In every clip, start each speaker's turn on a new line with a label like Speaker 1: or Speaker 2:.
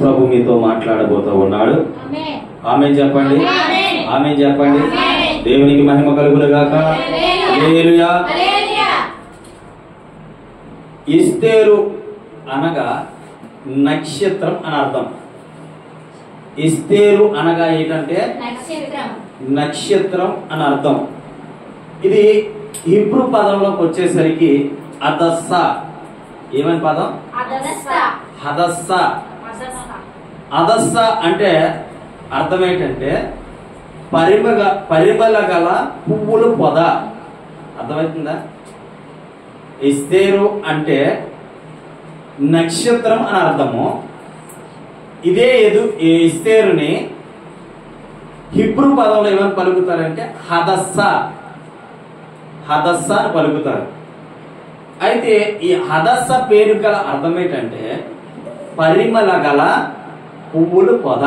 Speaker 1: ప్రభు మీతో మాట్లాడబోతూ ఉన్నాడు. ఆమేన్ చెప్పండి. ఆమేన్ చెప్పండి. దేవునికి మహిమ కలుగును గాక. హల్లెలూయా. ఎస్తేరు అనగా నక్షత్రం అని అర్థం. ఎస్తేరు అనగా ఏంటంటే నక్షత్రం అని అర్థం. ఇది హిబ్రూ పదంలోకి వచ్చేసరికి అదస్స. ఏమని పదం? హదస్స. అదస్స అంటే అర్థం ఏంటంటే పరిమళ గల పువ్వుల పొద. అర్థమవుతుందా? ఎస్తేరు అంటే నక్షత్రం అని అర్థము. ఇదే ఎస్తేరుని హిబ్రూ పదంలో ఏమని పలుకుతారంటే హదస్స. హదస్స అని పలుకుతారు. అయితే ఈ హదస్స పేరు గల అర్థం ఏంటంటే పరిమళ గల పువ్వులు పొద.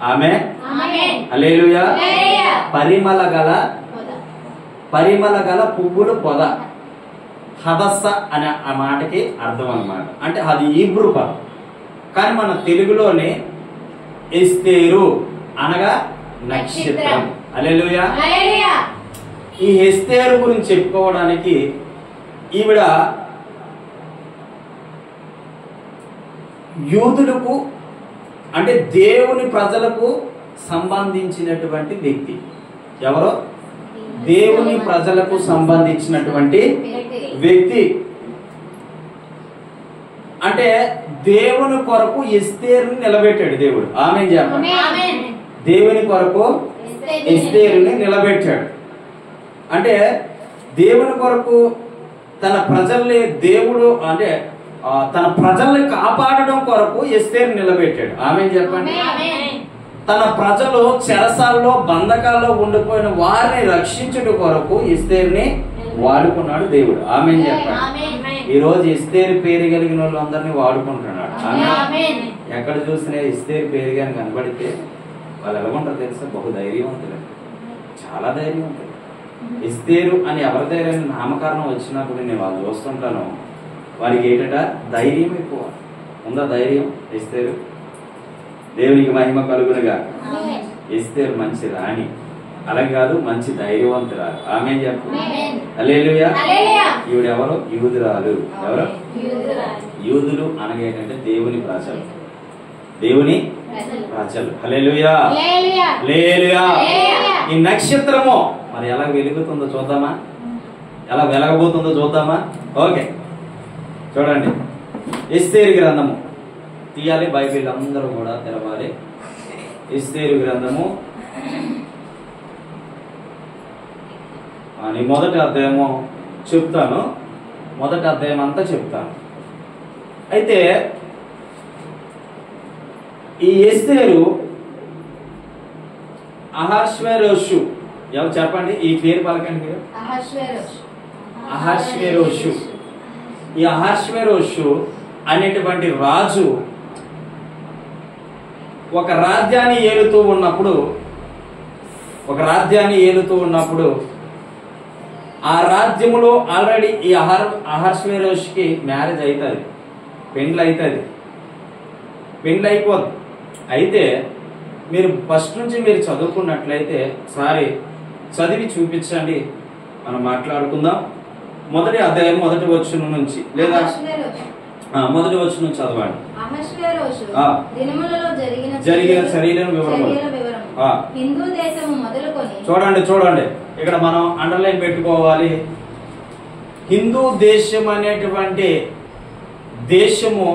Speaker 1: ఆమె హల్లెలూయా. పరిమళ గల పువ్వులు పొద. హదస్స అనే ఆ మాటకి అర్థం అన్నమాట. అంటే అది హీబ్రూ పదం. కానీ మన తెలుగులోనే ఎస్తేరు అనగా నక్షత్రం. హల్లెలూయా. ఈ ఎస్తేరు గురించి చెప్పుకోవడానికి ఈవిడ యూదులకు అంటే దేవుని ప్రజలకు సంబంధించినటువంటి వ్యక్తి. ఎవరో దేవుని ప్రజలకు సంబంధించినటువంటి వ్యక్తి. అంటే దేవుని కొరకు ఎస్తేరుని నిలబెట్టాడు దేవుడు. ఆమేన్ చెప్పండి. దేవుని కొరకు ఎస్తేరుని నిలబెట్టాడు. అంటే దేవుని కొరకు తన ప్రజల్ని దేవుడు అంటే తన ప్రజల్ని కాపాడడం కొరకు ఎస్తేరుని నిలబెట్టాడు. ఆమేన్ చెప్పండి. తన ప్రజలు చెరసాల్లో బంధకాల్లో ఉండిపోయిన వారిని రక్షించడం కొరకు ఎస్తేరుని వాడుకున్నాడు దేవుడు. ఆమేన్ చెప్పండి. ఈ రోజు ఎస్తేరు పేరు కలిగిన వాళ్ళందరినీ వాడుకుంటున్నాడు. ఎక్కడ చూసినా ఎస్తేరు పేరు కానీ కనబడితే వాళ్ళు ఎలాగుంటారు తెలుసా? బహు ధైర్యవంతులు, చాలా ధైర్యవంతులు. ఎస్తేరు అని ఎవరి ధైర్యాన్ని నామకరణం వచ్చినప్పుడు నేను వాళ్ళు చూస్తుంటాను, వారికి ఏంటట ధైర్యం ఎక్కువ. ఉందా ధైర్యం ఎస్తేరు? దేవునికి మహిమ కలుగునుగా. ఎస్తేరు మంచి రాణి, అలాగే కాదు మంచి ధైర్యవంతురాలు. ఆమేన్ చెప్పు. హల్లెలూయా. ఈవిడెవరు? యూదురాలు. ఎవరు? యూదులు అనగా ఏంటంటే దేవుని ప్రజలు, దేవుని ప్రజలు. హల్లెలూయా. హల్లెలూయా. ఈ నక్షత్రము మరి ఎలా వెలుగుతుందో చూద్దామా? ఎలా వెలగబోతుందో చూద్దామా? ఓకే, చూడండి. ఎస్తేరు గ్రంథము తీయాలి, బైబిల్ అందరూ కూడా తెరవాలి. ఎస్తేరు గ్రంథము అని మొదటి అధ్యాయము చెప్తాను. మొదటి అధ్యాయం అంతా చెప్తాను. అయితే ఈ ఎస్తేరు అహష్వేరోషు. ఎవరు చెప్పండి? ఈ పేరు పలకండి మీరు. అహష్వేరోషు. ఈ అహష్వేరోషు అనేటువంటి రాజు ఒక రాజ్యాన్ని ఏలుతూ ఉన్నప్పుడు ఆ రాజ్యములో ఆల్రెడీ ఈ అహష్వేరోషుకి మ్యారేజ్ అవుతుంది, పెండ్లు అవుతుంది, పెండ్లు అయిపోదు. అయితే మీరు ఫస్ట్ నుంచి మీరు చదువుకున్నట్లయితే సారి చదివి చూపించండి, మనం మాట్లాడుకుందాం. మొదటి అధ్యాయం మొదటి వచనం నుంచి, లేదా మొదటి వచనం నుంచి చదవండి. జరిగిన శరీర వివరములు. చూడండి, ఇక్కడ మనం అండర్లైన్ పెట్టుకోవాలి. హిందూ దేశం అనేటువంటి దేశము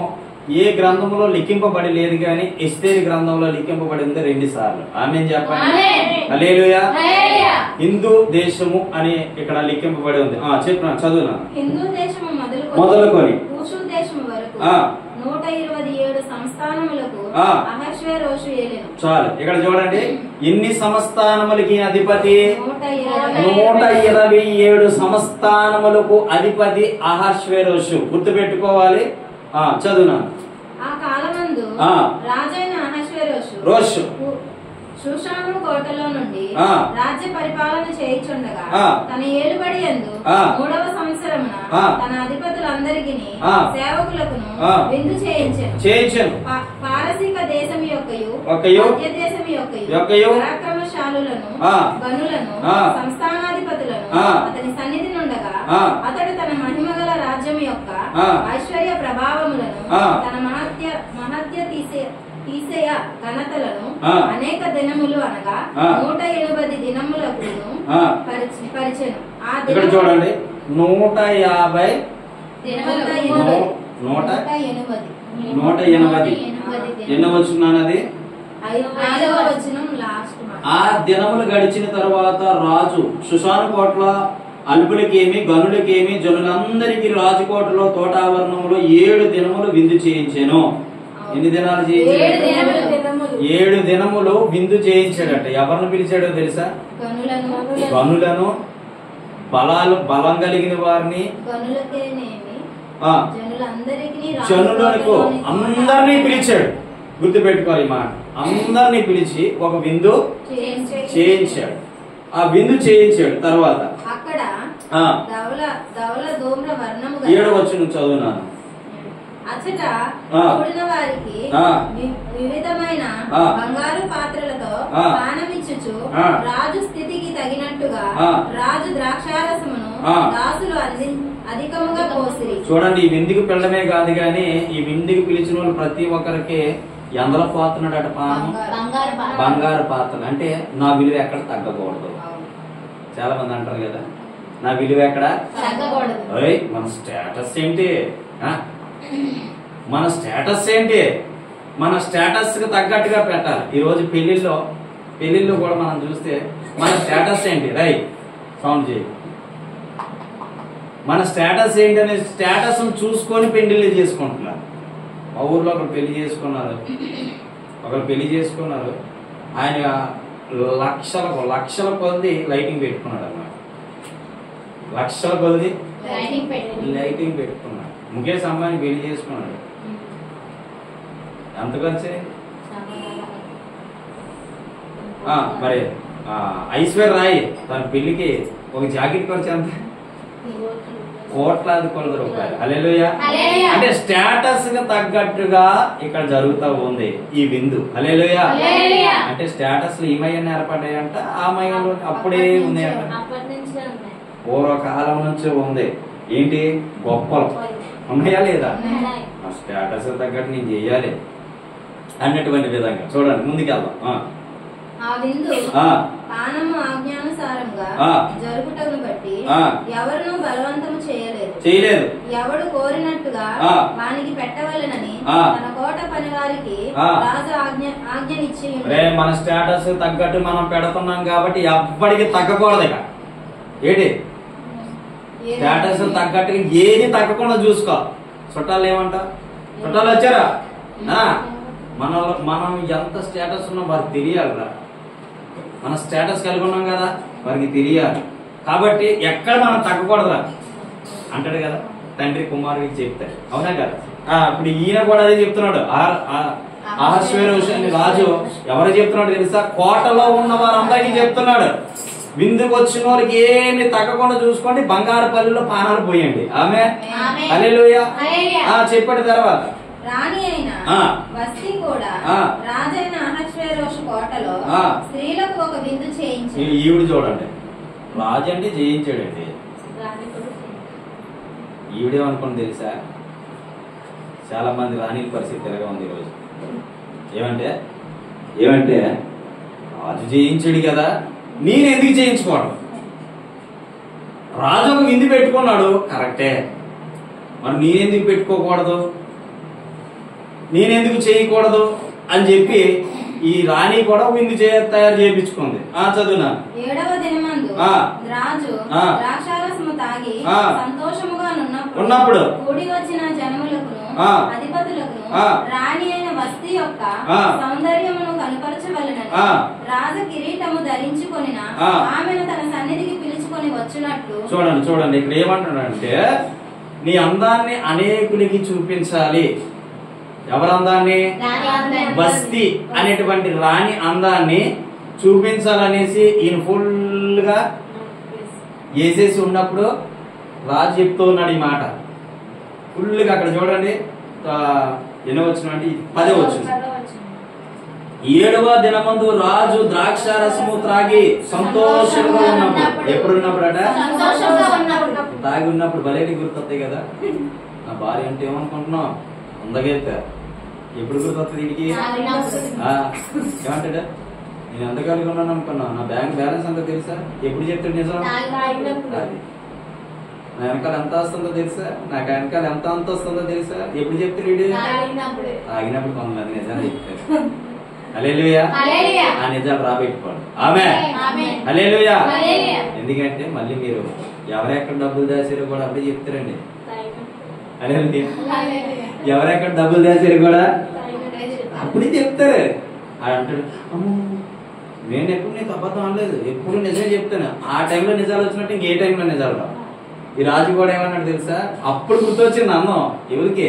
Speaker 1: ఏ గ్రంథంలో లిఖింపబడి లేదు, కానీ ఎస్తేరు గ్రంథంలో లిఖింపబడింది 2 సార్లు. ఆమేన్ చెప్పండి. హల్లెలూయా. హిందూ దేశము అని ఇక్కడ లిఖింపబడి ఉంది. చెప్పిన చదువునా.
Speaker 2: హిందూ దేశము
Speaker 1: మొదలుకొని
Speaker 2: కూషు దేశము వరకు 127 సంస్థానములకు అహష్వేరోషు ఏలెను.
Speaker 1: చాలు. ఇక్కడ చూడండి, ఎన్ని సంస్థానములకి అధిపతి? 127 సంస్థానములకు అధిపతి అహష్వేరోషు. గుర్తుపెట్టుకోవాలి. చదువునా.
Speaker 2: ఆ కాలమందు రాజైన అహష్వేరోషు షూషాను కోటలో నుండి రాజ్య పరిపాలన చేయుచుండగా తన ఏలుబడి యందు 3వ సంవత్సరమున తన అధిపతులందరికీ సేవకులకును విందు చేయించెను. పారసీకుల పారసీక దేశం యొక్కయు మధ్య దేశం యొక్కయు పరాక్రమశాలులను గనులను సంస్థానాధిపతులను అతని సన్నిధి నుండగా అతడు తన మహిమగల రాజ్యం యొక్క ఐశ్వర్య ప్రభావములను తన మహత్య తీసేయ ఘనతలను అనేక దినములు అనగా 180 దినములకు పరిచెను.
Speaker 1: ఇక్కడ చూడండి 180 ఎన్నో వచనది ఆ దినములు గడిచిన తర్వాత రాజు షుషాను కోటల అల్పులకేమి గనులకేమి జనులందరికీ రాజకోటలో తోటావరణములో 7 దినములు విందు చేయించాను. ఎన్ని దినాలు చేయించాడు? 7 దినములు విందు చేయించాడట. ఎవరిని పిలిచాడో తెలుసా? గనులను, బలం కలిగిన వారిని, జనులకు అందరినీ పిలిచాడు. గుర్తు పెట్టుకోవాలి ఈ మాట. అందరినీ పిలిచి ఒక విందు చేయించాడు. ఆ విందు చేయించాడు తర్వాత 7వ వచనం చదువునాను.
Speaker 2: అచ్చట కూడిన వారికి వివిధమైన బంగారు పాత్రలతో పానమిచ్చుచు రాజు స్థితికి తగినట్టుగా రాజు ద్రాక్షారసమును దాసులు అధికముగా పోసిరి.
Speaker 1: చూడండి, ఈ విందుకు పిల్లమే కాదు గాని ఈ విందుకు పిలిచిన వాళ్ళు ప్రతి ఒక్కరికి ఎందల పోతున్నాడట పానం, బంగారు పాత్రలు. అంటే నా విలువ ఎక్కడ తగ్గకూడదు. చాలా మంది అంటారు కదా, నా విలువ ఎక్కడ
Speaker 2: తగ్గకూడదు.
Speaker 1: మన స్టేటస్ ఏంటి, మన స్టేటస్ ఏంటి, మన స్టేటస్ కి తగ్గట్టుగా పెట్టాలి. ఈ రోజు పెళ్లిళ్ళు కూడా మనం చూస్తే మన స్టేటస్ ఏంటి, సౌండ్ చేయి, మన స్టేటస్ ఏంటి అనే స్టేటస్ చూసుకొని పెళ్లిళ్ళు చేసుకుంటున్నారు. మా ఊర్లో ఒకరు పెళ్లి చేసుకున్నారు. ఆయన లక్షల కొద్ది లైటింగ్ పెట్టుకున్నాడు అన్నమాట. లక్షల కొద్ది లైటింగ్ పెట్టుకున్నాడు. ముఖేష్ అంబానీ పెళ్లి చేసుకున్నాడు. ఎంత ఖర్చు? మరి ఐశ్వర్య రాయ్ తన పెళ్లికి ఒక జాకెట్ ఖర్చు ఎంత? కోట్లాది రూపాయలు. హల్లెలూయా. అంటే స్టేటస్ కి తగ్గట్టుగా ఇక్కడ జరుగుతూ ఉంది ఈ విందు. హల్లెలూయా. అంటే స్టేటస్ ఈ మయ్యని ఏర్పడ్డాయంట, ఆ మయ్యలో అప్పుడే ఉన్నాయంట, పూర్వకాలం నుంచి ఉంది. ఏంటి గొప్పలు ఉన్నాయా లేదా? ఆ స్టేటస్ తగ్గట్టు నేను చెయ్యాలి అన్నటువంటి విధంగా. చూడండి, ముందుకెళ్దాం.
Speaker 2: ఆ విందు పానము ఆజ్ఞానుసారంగా జరుగుటను బట్టి ఎవరును బలవంతము చేయలేదు. ఎవడు కోరినట్టుగా వానికి పెట్టవలెనని తన కోట పని వారికి రాజు ఆజ్ఞనిచ్చి.
Speaker 1: మన స్టేటస్ తగ్గట్టు మనం పెడుతున్నాం కాబట్టి ఎవ్వడికి తగ్గకూడదు. ఇక ఏంటి స్టేటస్ తగ్గట్టుగా ఏది తగ్గకుండా చూసుకో. చుట్టాలు ఏమంటా, చుట్టాలు వచ్చారా, మనం ఎంత స్టేటస్ ఉన్నా వారికి తెలియాలిరా. మన స్టేటస్ కలిగి ఉన్నాం కదా, వారికి తెలియాలి. కాబట్టి ఎక్కడ మనం తగ్గకూడదురా అంటాడు కదా తండ్రి కుమారుడికి చెప్తాడు. అవునా కదా? ఇప్పుడు ఈయన కూడా అదే చెప్తున్నాడు. అహష్వేరోషు అనే రాజు ఎవరు చెప్తున్నాడు తెలుసా? కోటలో ఉన్న వారందరికీ చెప్తున్నాడు, విందుకు వచ్చిన వాళ్ళకి ఏమి తగ్గకుండా చూసుకోండి, బంగారు పల్లెల్లో పానాలు పోయండి. ఆమె హల్లెలూయా చెప్పాడు. తర్వాత
Speaker 2: రాణి అయిన వస్తీ కూడా రాజైన అహష్వేరోషు కోటలో స్త్రీలకు ఒక విందు చేయించి.
Speaker 1: ఈవిడ చూడండి, రాజు అంటే చేయించాడండి. ఈవిడేమనుకోండి తెలుసా, చాలా మంది రాణిల పరిస్థితి ఎలాగా ఉంది ఈరోజు. ఏమంటే రాజు చేయించాడు కదా, నేను ఎందుకు చేయించుకోవడం? రాజు ఒక విందు పెట్టుకున్నాడు, కరెక్టే, మరి నేనెందుకు పెట్టుకోకూడదు, నేనెందుకు చేయకూడదు అని చెప్పి ఈ రాణి కూడా విందు తయారు చేయించుకుంది. చదువునా.
Speaker 2: 7వ దినమందు రాజు ద్రాక్షారసము తాగి సంతోషముగా ఉన్నప్పుడు కూడి వచ్చిన జనములకు అధిపతులకు రాణి అయిన వస్తీ యొక్క సౌందర్యమును కనపరచవలెనని రాజు కిరీటము ధరించుకొనిన ఆమెను తన సన్నిధికి పిలుచుకొని వచ్చినట్లు.
Speaker 1: చూడండి ఇక్కడ ఏమంటున్నాడంటే, నీ అందాన్ని అనేకులకి చూపించాలి. ఎవరందాన్ని? బస్తీ అనేటువంటి రాణి అందాన్ని చూపించాలనేసి ఈయన ఫుల్ గా వేసేసి ఉన్నప్పుడు రాజు చెప్తూ ఉన్నాడు ఈ మాట ఫుల్ గా. అక్కడ చూడండి ఎన్నో వచ్చిన అంటే 10వ వచ్చిన 7వ దినమందు రాజు ద్రాక్షారసము త్రాగి సంతోషంగా ఉన్నప్పుడు, ఎప్పుడు ఉన్నప్పుడట తాగి ఉన్నప్పుడు భలేని గుర్తొస్తాయి కదా. నా భార్య అంటే ఏమనుకుంటున్నావు, అందగైతే ఎప్పుడు గుర్తొస్తుంది వీడికి? ఏమంటాడా, నేను ఎంత కలిగి ఉన్నాను అనుకున్నా, నా బ్యాంక్ బ్యాలెన్స్ అంతా తెలుసా? ఎప్పుడు చెప్తాడు నిజం? నా వెనకాల ఎంత వస్తుందో తెలుసా, నాకు వెనకాల ఎంత అంత వస్తుందో తెలుసా? ఎప్పుడు చెప్తాడు వీడు? తాగినప్పుడు కొంతమంది నిజాలు చెప్తారు. హల్లెలూయా. ఆ నిజాలు రాబెట్టుకోండి. ఆమేన్. హల్లెలూయా. ఎందుకంటే మళ్ళీ మీరు ఎవరెక్కడ డబ్బులు దాచారో కూడా అప్పుడే చెప్తారండి. హల్లెలూయా. ఎవరెక్కడ డబ్బులు దాచారో కూడా అప్పుడే చెప్తారు. అంటాడు, అమ్మో నేను ఎప్పుడు నీకు అబద్ధం అనలేదు, ఎప్పుడు నిజమే చెప్తాను. ఆ టైంలో నిజాలు వచ్చినట్టు ఇంకే టైంలో నిజాలు రావు. ఈ రాజు కూడా ఏమన్నాడు తెలుసా, అప్పుడు గుర్తొచ్చింది అన్నం. ఎవరికి?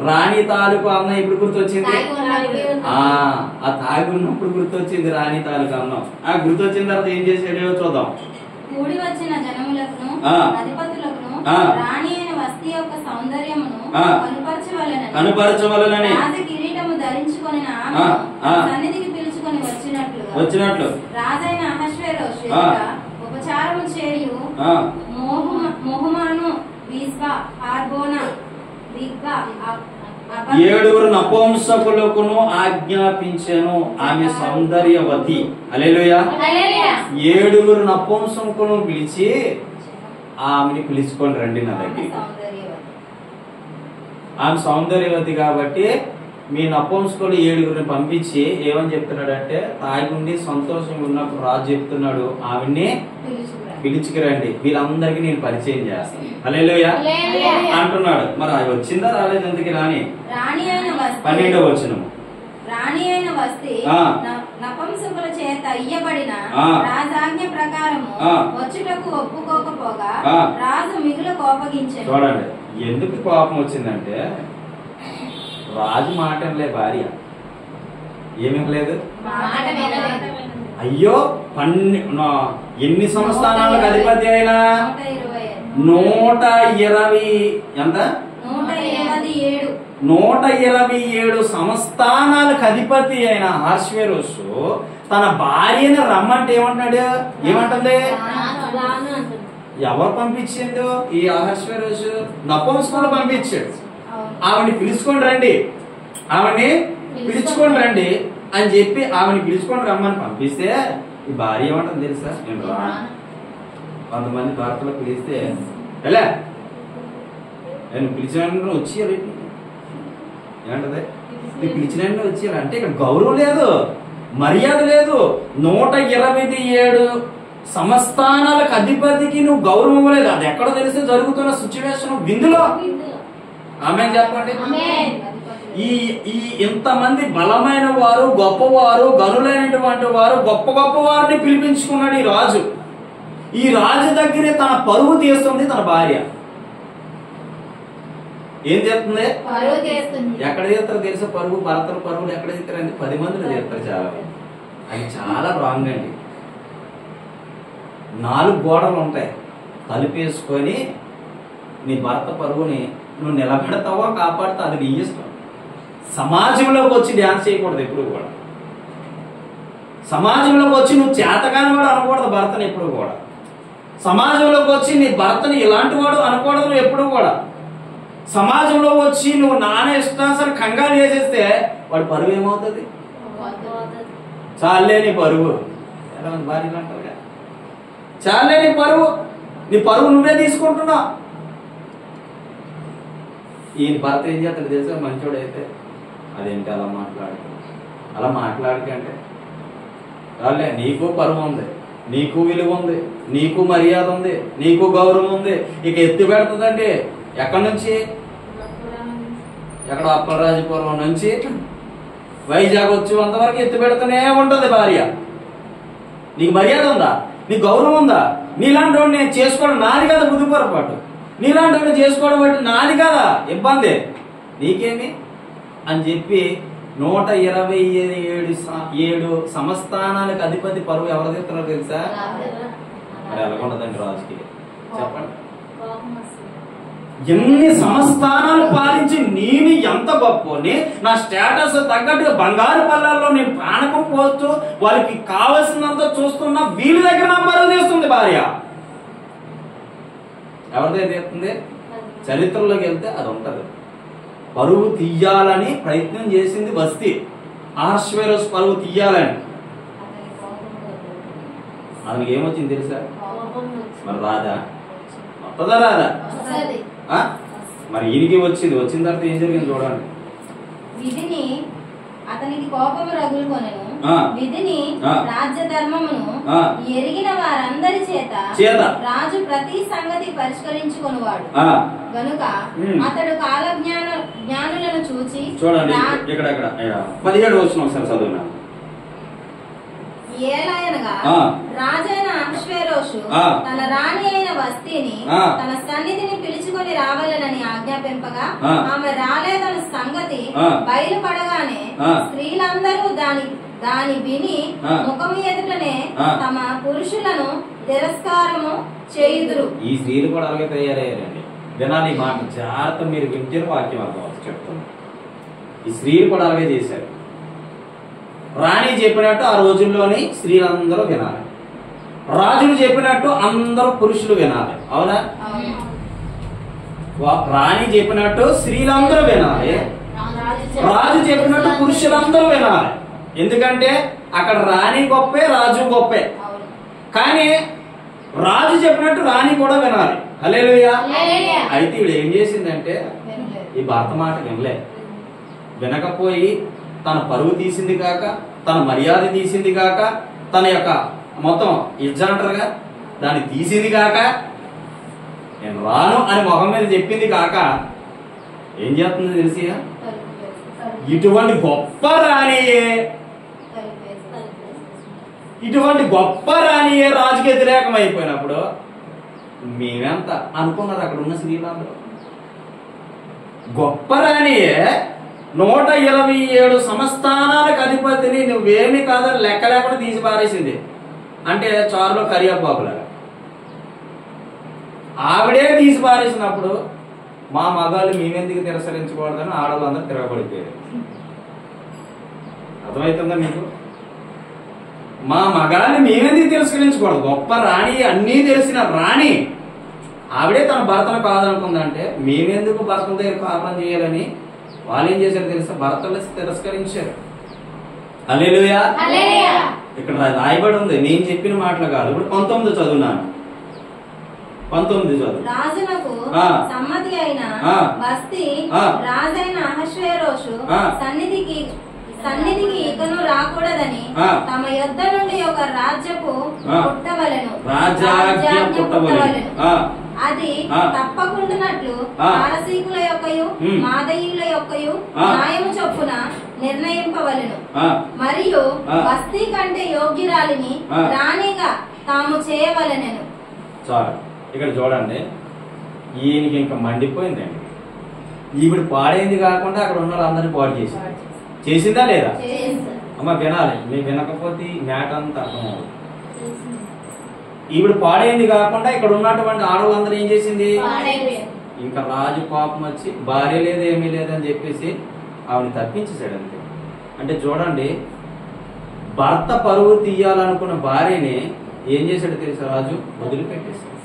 Speaker 1: రాణి తాలూకు అన్నం ఇప్పుడు గుర్తొచ్చింది. ఆ తాగి ఉన్నప్పుడు గుర్తొచ్చింది రాణి తాలూకు అన్నం. ఆ గుర్తొచ్చిన తర్వాత ఏం చేసాడో చూద్దాం.
Speaker 2: కూడి వచ్చిన జనములను అధిపతులను రాణి అయిన వస్తీ యొక్క సౌందర్యమును కనుపరచవలెనని రాజ కిరీటము ధరించుకొని సన్నిధికి పిలుచుకొని వచ్చినట్లు రాజైన అహష్వేరోషు ఉపచారము చేయు మోహమాను బిస్బా హార్బోనా బిగ్బా
Speaker 1: 7 నపుంసకులకును ఆజ్ఞాపించెను, ఆమె సౌందర్యవతి. హల్లెలూయా. 7 నపుంసకులను పిలిచి ఆమెని పిలుచుకొని రండి నా దగ్గర. ఆమె సౌందర్యవతి కాబట్టి మీ నపుంసకులు 7 పంపించి ఏమని చెప్తున్నాడంటే, తాగుండి సంతోషంగా ఉన్నప్పుడు రాజు చెప్తున్నాడు ఆమెని పిలుచుకురండి, వీళ్ళందరికీ నేను పరిచయం చేస్తాను. హల్లెలూయా అంటున్నాడు. మరి అది వచ్చిందా రాలేదు? ఎందుకు రాని 12వ వచనము.
Speaker 2: రాణి అయిన వస్తీ నపుంసకుల చేత ఇయ్యబడిన రాజాజ్ఞ ప్రకారము వచ్చుటకు ఒప్పుకోకపోగా రాజు మిగులు కోపగించాడు.
Speaker 1: చూడండి ఎందుకు కోపం వచ్చిందంటే, రాజు మాట వినలే భార్య. ఏమేమి లేదు? అయ్యో ఎన్ని సంస్థానాలకు అధిపతి అయినా 120 ఎంత 127 సంస్థానాలకు అధిపతి అయిన అహష్వేరోషు తన భార్యను రమ్మంటే ఏమంటున్నాడు? ఏమంటుంది? ఎవరు పంపించిండు? ఈ అహష్వేరోషు నపుంసకులు పంపించాడు. ఆవిడ్ని పిలుచుకొని రండి, ఆవిడ్ని పిలుచుకొని రండి అని చెప్పి ఆమెను పిలుచుకొని రమ్మని పంపిస్తే ఈ భార్య ఏమంటుంది తెలుసా? నేను రా. కొంతమంది భర్తలు పిలిస్తే ఎలా నేను పిలిచిన వచ్చి ఏమంటది? పిలిచిన వచ్చి అంటే ఇక్కడ గౌరవం లేదు, మర్యాద లేదు. 127 సంస్థానాలకు అధిపతికి నువ్వు గౌరవం లేదు. అది ఎక్కడ తెలిస్తే జరుగుతున్న సిచ్యువేషన్ విందులో. ఆమేన్ చెప్పండి. ఈ ఇంతమంది బలమైన వారు, గొప్పవారు, గనులైనటువంటి వారు, గొప్ప గొప్ప వారిని పిలిపించుకున్నాడు ఈ రాజు. ఈ రాజు దగ్గరే తన పరువు తీస్తుంది తన భార్య. ఏం చేస్తుంది? ఎక్కడ తీస్తారు తెలుసా? పరువు, భర్తల పరువులు ఎక్కడ తీస్తారండి? 10 మందిని తీస్తారు. చాలా అది చాలా రాంగ్ అండి. 4 గోడలు ఉంటాయి, తలుపేసుకొని నీ భర్త పరువుని నువ్వు నిలబెడతావో కాపాడుతావు, అది నీ ఇష్టం. సమాజంలోకి వచ్చి డ్యాన్స్ చేయకూడదు ఎప్పుడు కూడా. సమాజంలోకి వచ్చి నువ్వు చేతగాని వాడు అనకూడదు భర్తని ఎప్పుడు కూడా. సమాజంలోకి వచ్చి నీ భర్తని ఇలాంటి వాడు అనకూడదు నువ్వు ఎప్పుడు కూడా. సమాజంలో వచ్చి నువ్వు నాన్న ఇష్టానుసారి కంగారు చేసేస్తే వాడి పరువు ఏమవుతుంది? చాలే నీ పరువు. ఎలా ఉంది భార్య అంటారుగా, చాలే నీ పరువు, నీ పరువు నువ్వే తీసుకుంటున్నావు. ఈయన భర్త ఏం చేస్తాడు తెలుసా? మంచోడైతే అదేంటి అలా మాట్లాడకంటే రాలే, నీకు పరువు ఉంది, నీకు విలువ ఉంది, నీకు మర్యాద ఉంది, నీకు గౌరవం ఉంది. ఇక ఎత్తి పెడుతుందండి. ఎక్కడి నుంచి? ఎక్కడ అప్పలరాజపురం నుంచి వైజాగ్ వచ్చి అంతవరకు ఎత్తి పెడుతూనే ఉంటది భార్య. నీకు మర్యాద ఉందా? నీకు గౌరవం ఉందా? నీలాంటి వాడిని నేను చేసుకోవడం నాది కదా బుద్ధి పొరపాటు. నీలాంటి వాడిని చేసుకోవడం బట్టి నాది కదా ఇబ్బంది, నీకేమి అని చెప్పి 127 సంస్థానాలకు అధిపతి పరువు ఎవరు తీస్తున్నారు తెలుసా? మరి ఎలాగుంటదండి రాజుకి? చెప్పండి. ఎన్ని సంస్థానాలు పాలించి నేను ఎంత గొప్పని, నా స్టేటస్ తగ్గట్టుగా బంగారు పళ్ళల్లో నేను ప్రాణకం పోస్తూ వాళ్ళకి కావలసినంత చూస్తున్నా, వీళ్ళ దగ్గర నా పరువు తీస్తుంది భార్య. ఎవరిదైతే తీస్తుంది? చరిత్రలోకి వెళ్తే అది ఉంటది. పరువు తీయాలని ప్రయత్నం చేసింది వస్తీ. అహష్వేరోషు పరువు తీయాలని. అతనికి ఏమొచ్చింది తెలుసా? మరి రాదా? వస్తుందా రాదా? మరి ఈయనకి వచ్చింది. వచ్చిన తర్వాత ఏం జరిగింది చూడండి.
Speaker 2: విధిని అతనికి కోపము రగులుకొనెను. విధిని రాజ్య ధర్మమును ఎరిగిన వారందరి చేత రాజు ప్రతి సంగతి పరిష్కరించుకొనువాడు గనుక అతడు కాల జ్ఞానులను చూచి.
Speaker 1: చూడండి ఇక్కడ 17 వచనం ఒకసారి చదువునా.
Speaker 2: ఏలయనగా రాజైన అహష్వేరోషు తన రాణి అయిన వస్తీని తన సన్నిధిని పిలుచుకొని రావాలనని ఆజ్ఞాపింపగా ఆమె రాలేదన్న సంగతి బయలుపడగానే స్త్రీలందరూ దాని విని ముఖము ఎదుటనే తమ పురుషులను తిరస్కారము చేయుదురు.
Speaker 1: ఈ స్త్రీలు కూడా అలాగే తయారయ్యారండి. వినాలి మాట జాగ్రత్త, మీరు వింటే వాక్యం అర్థం చెప్తున్నా. ఈ స్త్రీలు కూడా అలాగే చేశారు. రాణి చెప్పినట్టు ఆ రోజుల్లోని స్త్రీలందరూ వినాలి, రాజులు చెప్పినట్టు అందరూ పురుషులు వినాలి. అవునా? రాణి చెప్పినట్టు స్త్రీలందరూ వినాలి, రాజు చెప్పినట్టు పురుషులందరూ వినాలి. ఎందుకంటే అక్కడ రాణి గొప్పే, రాజు గొప్పే. కానీ రాజు చెప్పినట్టు రాణి కూడా వినాలి. హల్లెలూయా. అయితే ఇప్పుడు ఏం చేసిందంటే ఈ భర్త మాట వినకపోయి తన పరువు తీసింది కాక, తన మర్యాద తీసింది కాక, తన యొక్క మొత్తం ఇజ్జంటారుగా దాన్ని తీసింది కాక, నేను రాను అని మొహం మీద చెప్పింది కాక ఏం చేస్తుంది తెలిసి, ఇటువంటి గొప్ప రాణియే రాజుకి వ్యతిరేకం అయిపోయినప్పుడు మేమెంత అనుకున్నారు అక్కడ ఉన్న స్త్రీలందరూ. గొప్ప రాణియే 127 సంస్థానాలకు అధిపతిని నువ్వేమి కాదని లెక్క లేకుండా తీసి పారేసింది. అంటే చారులో కరియాపాకులాగా ఆవిడే తీసి పారేసినప్పుడు మా మగాళ్ళు మేమెందుకు తిరస్కరించకూడదని ఆడవాళ్ళందరూ తిరగబడిపోయారు. అర్థమవుతుందా మీకు? మా మగాళ్ళని మేమెందుకు తిరస్కరించకూడదు? గొప్ప రాణి, అన్నీ తెలిసిన రాణి ఆవిడే తన భర్తను కాదనుకుందంటే మేమెందుకు భర్తల దగ్గర కాపురం చేయాలని వాళ్ళు ఏం చేశారు తెలుసా? భర్తలు తిరస్కరించారు. హల్లెలూయా. ఇక్కడ రాయబడి ఉంది, నేను చెప్పిన మాటలు కాదు. ఇప్పుడు 19 చదువున్నాను. 19 చదువు.
Speaker 2: రాజునకు సమ్మతి అయిన వస్తీ రాజైన అహష్వేరోషు సన్నిధికి ఇకను రాకూడదని తమ యొద్ద నుండి ఒక రాజ్యపు పుట్టవలెను, రాజ్యాజ్ఞ పుట్టవలెను. అది తప్పకుండానట్లు పారసీకుల యొక్కయు మాదయుల యొక్కయు న్యాయము చొప్పున నిర్ణయింపవలెను. మరియు వస్తీ కంటే యోగ్యురాలిని రాణిగా తాము చేయవలెనను.
Speaker 1: చాలు. ఇక్కడ చూడండి, ఈయనకి ఇంకా మండిపోయిందండి. ఈవిడ పాడైంది కాకుండా అక్కడ ఉన్న వాళ్ళందరినీ పాడు చేసిందా లేదా? అమ్మ వినాలి, మీకు వినకపోతే మ్యాట్ అంతా అర్థం అవుతుంది. ఈవిడ పాడైంది కాకుండా ఇక్కడ ఉన్నటువంటి ఆడవాళ్ళందరూ ఏం చేసింది? ఇంకా రాజు కోపం వచ్చి భార్య లేదు ఏమీ లేదని చెప్పేసి ఆవిడ తప్పించేశాడు అంతే. అంటే చూడండి, భర్త పరువు తీయాలనుకున్న భార్యని ఏం చేశాడు తెలుసా? రాజు వదిలిపెట్టేశాడు.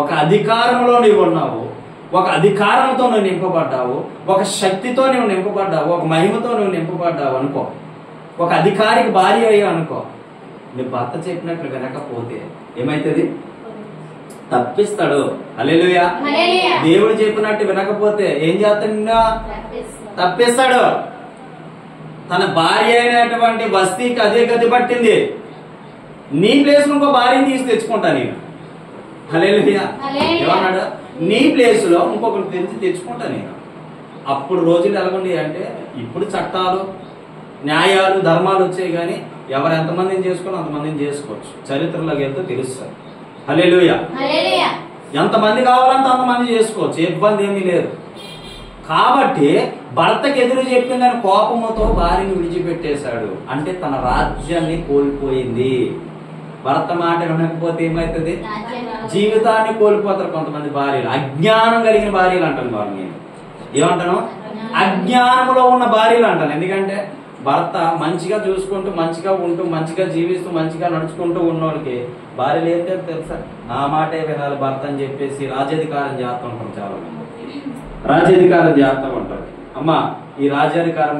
Speaker 1: ఒక అధికారంలో నీవు ఉన్నావు, ఒక అధికారంతో నువ్వు నింపబడ్డావు, ఒక శక్తితో నువ్వు నింపబడ్డావు, ఒక మహిమతో నువ్వు నింపబడ్డావు అనుకో, ఒక అధికారికి భార్య అయ్యా అనుకో. నీ భర్త చెప్పినట్లు వినకపోతే ఏమైతుంది? తప్పిస్తాడు. హల్లెలూయా. దేవుడు చెప్పినట్టు వినకపోతే ఏం చేస్తాడు? తప్పిస్తాడు. తన భార్య అయినటువంటి వస్తీకి అదే గతి పట్టింది. నీ ప్లేస్ ఇంకో భార్యని తీసి తెచ్చుకుంటా నేను. హల్లెలూయా. ఏమన్నాడు? నీ ప్లేస్ లో ఇంకొకరు తెచ్చుకుంటా నేను. అప్పుడు రోజులు ఎలాగుండి అంటే, ఇప్పుడు చట్టాలు, న్యాయాలు, ధర్మాలు వచ్చాయి. కానీ ఎవరు ఎంతమందిని చేసుకోవాలో అంతమందిని చేసుకోవచ్చు. చరిత్రలోకి వెళ్తే తెలుస్తుంది. హల్లెలూయా. ఎంతమంది కావాలంటే అంతమంది చేసుకోవచ్చు, ఇబ్బంది ఏమీ లేదు. కాబట్టి భర్తకి ఎదురు చెప్పిందని కోపముతో భార్యని విడిచిపెట్టేశాడు. అంటే తన రాజ్యాన్ని కోల్పోయింది. భర్త మాట వినకపోతే ఏమైతుంది? జీవితాన్ని కోల్పోతారు కొంతమంది భార్యలు. అజ్ఞానం కలిగిన భార్యలు అంటాను వారు. నేను ఏమంటాను? అజ్ఞానంలో ఉన్న భార్యలు అంటాను. ఎందుకంటే భర్త మంచిగా చూసుకుంటూ, మంచిగా ఉంటూ, మంచిగా జీవిస్తూ, మంచిగా నడుచుకుంటూ ఉన్నోడికి భార్యలు ఏం తెలుసా, నా మాటే వినాలి భర్త అని చెప్పేసి రాజ్యాధికారం చేస్తూ ఉంటారు. చాలా మంది రాజ్యాధికారం చేస్తూ ఉంటారు. అమ్మా, ఈ రాజ్యాధికారం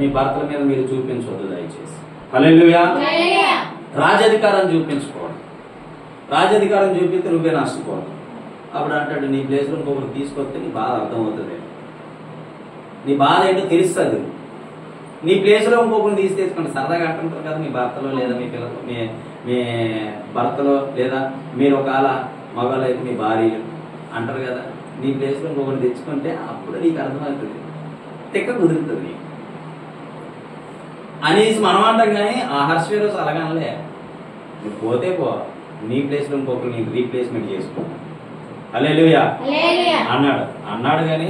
Speaker 1: మీ భర్తల మీద మీరు చూపించవద్దు దయచేసి. హల్లెలూయా. రాజ్యాధికారం చూపించుకోవడం, రాజ్యాధికారం చూపిస్తే నువ్వే నష్టపోవడం. అప్పుడు అంటాడు, నీ ప్లేస్లో ఇంకొకరు తీసుకొస్తే నీ బాధ అర్థమవుతుంది, నీ బాధ ఏంటో తెలుస్తుంది. నీ ప్లేస్లో ఇంకొకరిని తీసుకోండి. సరదాగా అంటుంటారు కదా మీ భర్తలో లేదా మీ పిల్లలు, మీ భర్తలో లేదా మీరు ఒకవేళ మగవాళ్ళు అయితే మీ భార్యలు అంటారు కదా. నీ ప్లేస్లో ఇంకొకరిని తెచ్చుకుంటే అప్పుడు నీకు అర్థమవుతుంది, తెక్క కుదురుతుంది అనేసి మనం అంటాం. కానీ ఆ హర్షవేరోస్ అలాగనలే, నువ్వు పోతే పో, నీ ప్లేస్లో ఇంకొకరు నీకు రీప్లేస్మెంట్ చేసుకో. హల్లెలూయా అన్నాడు. కానీ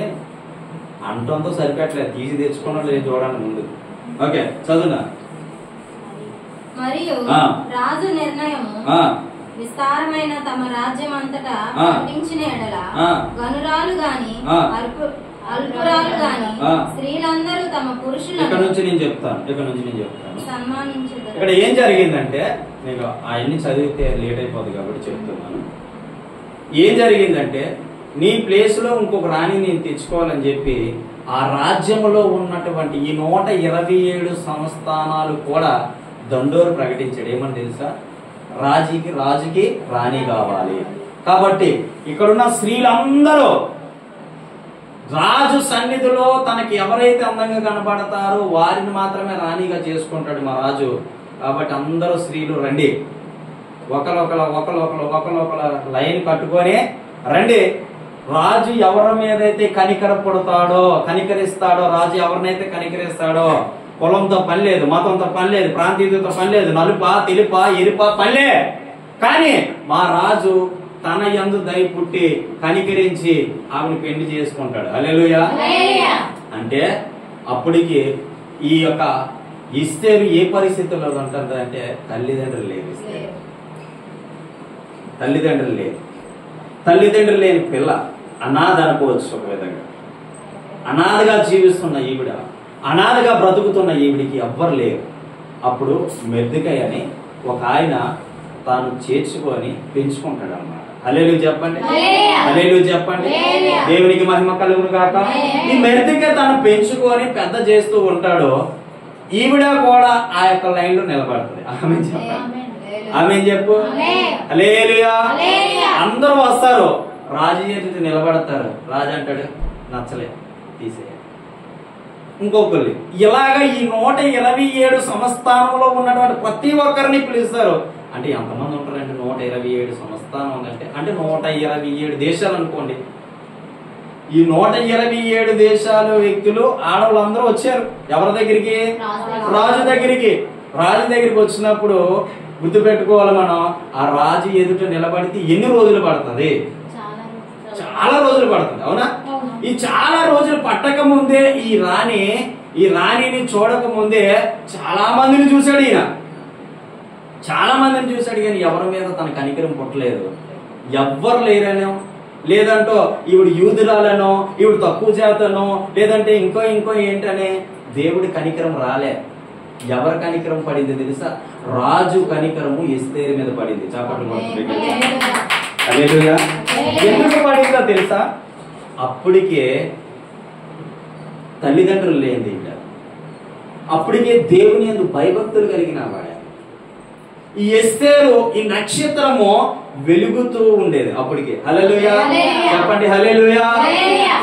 Speaker 1: అంటంతో సరిపెట్టలేదు, తీసి తెచ్చుకున్నాడు లేదు చూడండి ముందు. ఓకే, చదువునా.
Speaker 2: మరియు రాజు నిర్ణయము విస్తారమైన తమ రాజ్యం అంతటా ప్రకటించిన ఎడల గనురాలు గాని అల్పురాలు గాని స్త్రీలందరూ తమ పురుషులను
Speaker 1: ఇక్కడ నుంచి నేను చెప్తాను సన్మానించారు. ఇక్కడ ఏం జరిగిందంటే, నేను ఆయన్ని చదివితే లేట్ అయిపోతుంది కాబట్టి చెప్తున్నాను. ఏం జరిగిందంటే, నీ ప్లేస్ లో ఇంకొక రాణి నేను తెచ్చుకోవాలని చెప్పి ఆ రాజ్యంలో ఉన్నటువంటి ఈ 127 సంస్థానాలు కూడా దండోరు ప్రకటించాడు. ఏమని తెలుసా? రాజుకి రాణి కావాలి. కాబట్టి ఇక్కడున్న స్త్రీలందరూ రాజు సన్నిధిలో తనకి ఎవరైతే అందంగా కనబడతారో వారిని మాత్రమే రాణిగా చేసుకుంటాడు మా రాజు. కాబట్టి అందరూ స్త్రీలు రండి, ఒకళ్ళొకళ్ళ లైన్ కట్టుకొని రండి. రాజు ఎవరి మీదైతే కనికరిస్తాడో రాజు ఎవరినైతే కనికరిస్తాడో, కులంతో పని లేదు, మతంతో పని లేదు, ప్రాంతీయతతో పని లేదు, నలుపా తెలుపా ఎరుపా పనిలే, కానీ మా రాజు తన యందు దయ పుట్టి కనికరించి ఆమెను పెళ్లి చేసుకుంటాడు. హల్లెలూయా. అంటే అప్పటికి ఈ యొక్క ఎస్తేరు ఏ పరిస్థితుల్లో ఉంటుంది అంటే, తల్లిదండ్రులు లేని పిల్ల, అనాథ అనుకోవచ్చు ఒక విధంగా. అనాథగా జీవిస్తున్న ఈవిడ, అనాథగా బ్రతుకుతున్న ఈవిడికి ఎవ్వరు లేరు. అప్పుడు మొర్దెకై అని ఒక ఆయన తాను చేర్చుకొని పెంచుకుంటాడు అన్నమాట. హల్లెలూయా చెప్పండి, హల్లెలూయా చెప్పండి. దేవునికి మహిమ కలుగును గాక. ఈ మొర్దెకై తాను పెంచుకొని పెద్ద చేస్తూ ఉంటాడు. ఈవిడ కూడా ఆ యొక్క లైన్ లో నిలబడుతుంది. ఆమేన్ చెప్పండి, ఆమేన్ చెప్పు. హల్లెలూయా. అందరూ వస్తారు, రాజు ఎదుట నిలబడతారు. రాజు అంటాడు, నచ్చలే, తీసేయాలి. ఇంకొకరు ఇలాగా ఈ 127 సంస్థానంలో ఉన్నటువంటి ప్రతి ఒక్కరిని పిలుస్తారు. అంటే ఎంతమంది ఉంటారంటే 127 సంస్థానం ఉందంటే, అంటే 127 దేశాలు అనుకోండి. ఈ 127 దేశాలు వ్యక్తులు ఆడవాళ్ళందరూ వచ్చారు ఎవరి దగ్గరికి? రాజు దగ్గరికి. రాజు దగ్గరికి వచ్చినప్పుడు గుర్తుపెట్టుకోవాలి మనం, ఆ రాజు ఎదుట నిలబడితే ఎన్ని రోజులు పడుతుంది? చాలా రోజులు పడుతుంది, అవునా? ఈ చాలా రోజులు పట్టక ముందే ఈ రాణిని చూడక ముందే చాలా మందిని చూశాడు ఈయన. చాలా మందిని చూశాడు, కానీ ఎవరి మీద తన కనికరం పుట్టలేదు. ఎవ్వరు లేరనో, లేదంటో ఈవిడ యూదురాలనో, ఈవిడ తక్కువ జాతనో, లేదంటే ఇంకో ఏంటనే దేవుడి కనికరం రాలే. ఎవరి కనికరం పడింది తెలుసా? రాజు కనికరము ఎస్తేరు మీద పడింది. చాపట్లు హల్లెలూయా. ఎందుకు పడిందో తెలుసా? అప్పటికే తల్లిదండ్రులు లేని, అప్పటికే దేవుని యందు భయభక్తులు కలిగిన వాడు. ఈ ఎస్తేరు, ఈ నక్షత్రము వెలుగుతూ ఉండేది అప్పటికే. హల్లెలూయా చెప్పండి, హల్లెలూయా.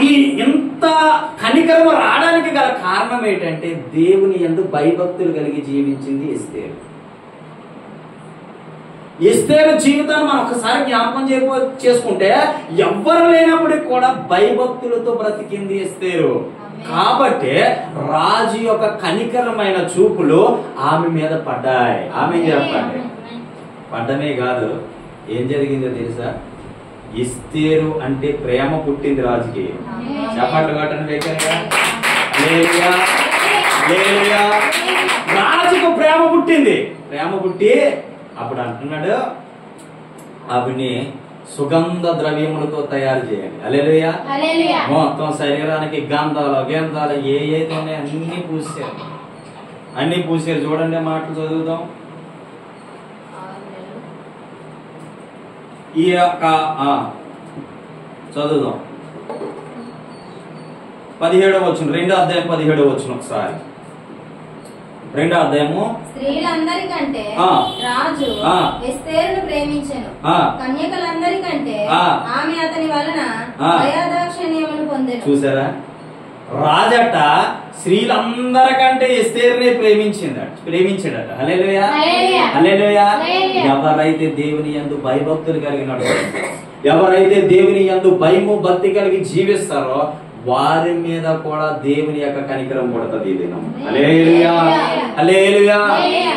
Speaker 1: ఈ ఇంత కనికరము రావడానికి గల కారణం ఏంటంటే, దేవుని యందు భయభక్తులు కలిగి జీవించింది ఎస్తేరు. ఎస్తేరు జీవితాన్ని మనం ఒకసారి జ్ఞాపకం చేసుకుంటే, ఎవ్వరు లేనప్పటికి కూడా భయభక్తులతో బ్రతికింది ఎస్తేరు. కాబట్టి రాజు యొక్క కనికరమైన చూపులు ఆమె మీద పడ్డాయి. ఆమె చెప్పండి, పడ్డమే కాదు, ఏం జరిగిందో తెలుసా? ఎస్తేరు అంటే ప్రేమ పుట్టింది రాజుకి. చెప్పండి కొట్టండి దగ్గరగా. రాజుకు ప్రేమ పుట్టింది. ప్రేమ పుట్టి అప్పుడు అంటున్నాడు, ఆవిడ్ని సుగంధ ద్రవ్యములతో తయారు చేయండి. హల్లెలూయా. మొత్తం శరీరానికి గంధాలు గంధాలు ఏదైతే అన్ని పూసారు, అన్ని పూసారు. చూడండి మాటలు చదువుదాం. ఈ యొక్క చదువుదాం 17వ వచనం, 2వ అధ్యాయం 17వ వచనం. ఒకసారి 2వ అధ్యాయము.
Speaker 2: స్త్రీలందరికంటే రాజు ఎస్తేరును ప్రేమించెను, కన్యకలందరికంటే ఆమె అతని వలన దయాదాక్షిణ్యమును పొందెను.
Speaker 1: చూసారా, రాజట స్త్రీలందరికంటే ఎస్తేరునే ప్రేమించాడట. హల్లెలూయా, హల్లెలూయా. ఎవరైతే దేవుని యందు భయభక్తులు కలిగినట్టు, ఎవరైతే దేవుని యందు భయము భక్తి కలిగి జీవిస్తారో వారి మీద కూడా దేవుని యొక్క కనికరం పడుతుంది ఈ దినం. హల్లెలూయా, హల్లెలూయా.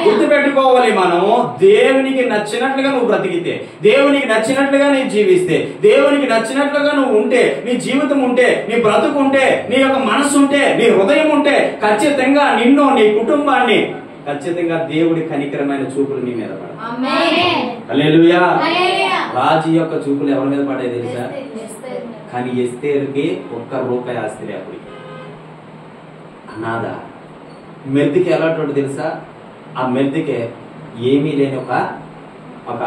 Speaker 1: గుర్తుపెట్టుకోవాలి, మనము దేవునికి నచ్చినట్లుగా నువ్వు బ్రతికితే, దేవునికి నచ్చినట్లుగా నీ జీవిస్తే, దేవునికి నచ్చినట్లుగా నువ్వు ఉంటే, నీ జీవితం ఉంటే, నీ బ్రతుకు ఉంటే, నీ యొక్క మనసు ఉంటే, నీ హృదయం ఉంటే, ఖచ్చితంగా నిన్ను నీ కుటుంబాన్ని ఖచ్చితంగా దేవుడి కనికరమైన చూపులు నీ మీద పడతాయి. హల్లెలూయా. రాజు యొక్క చూపులు ఎవరి మీద పడాయి తెలుసా? కానీ ఎస్తేరుకి ₹1 ఆస్తి లేకపోయి అనాథ. మెర్దికి ఎలాంటి తెలుసా? ఆ మెర్దికి ఏమీ లేని ఒక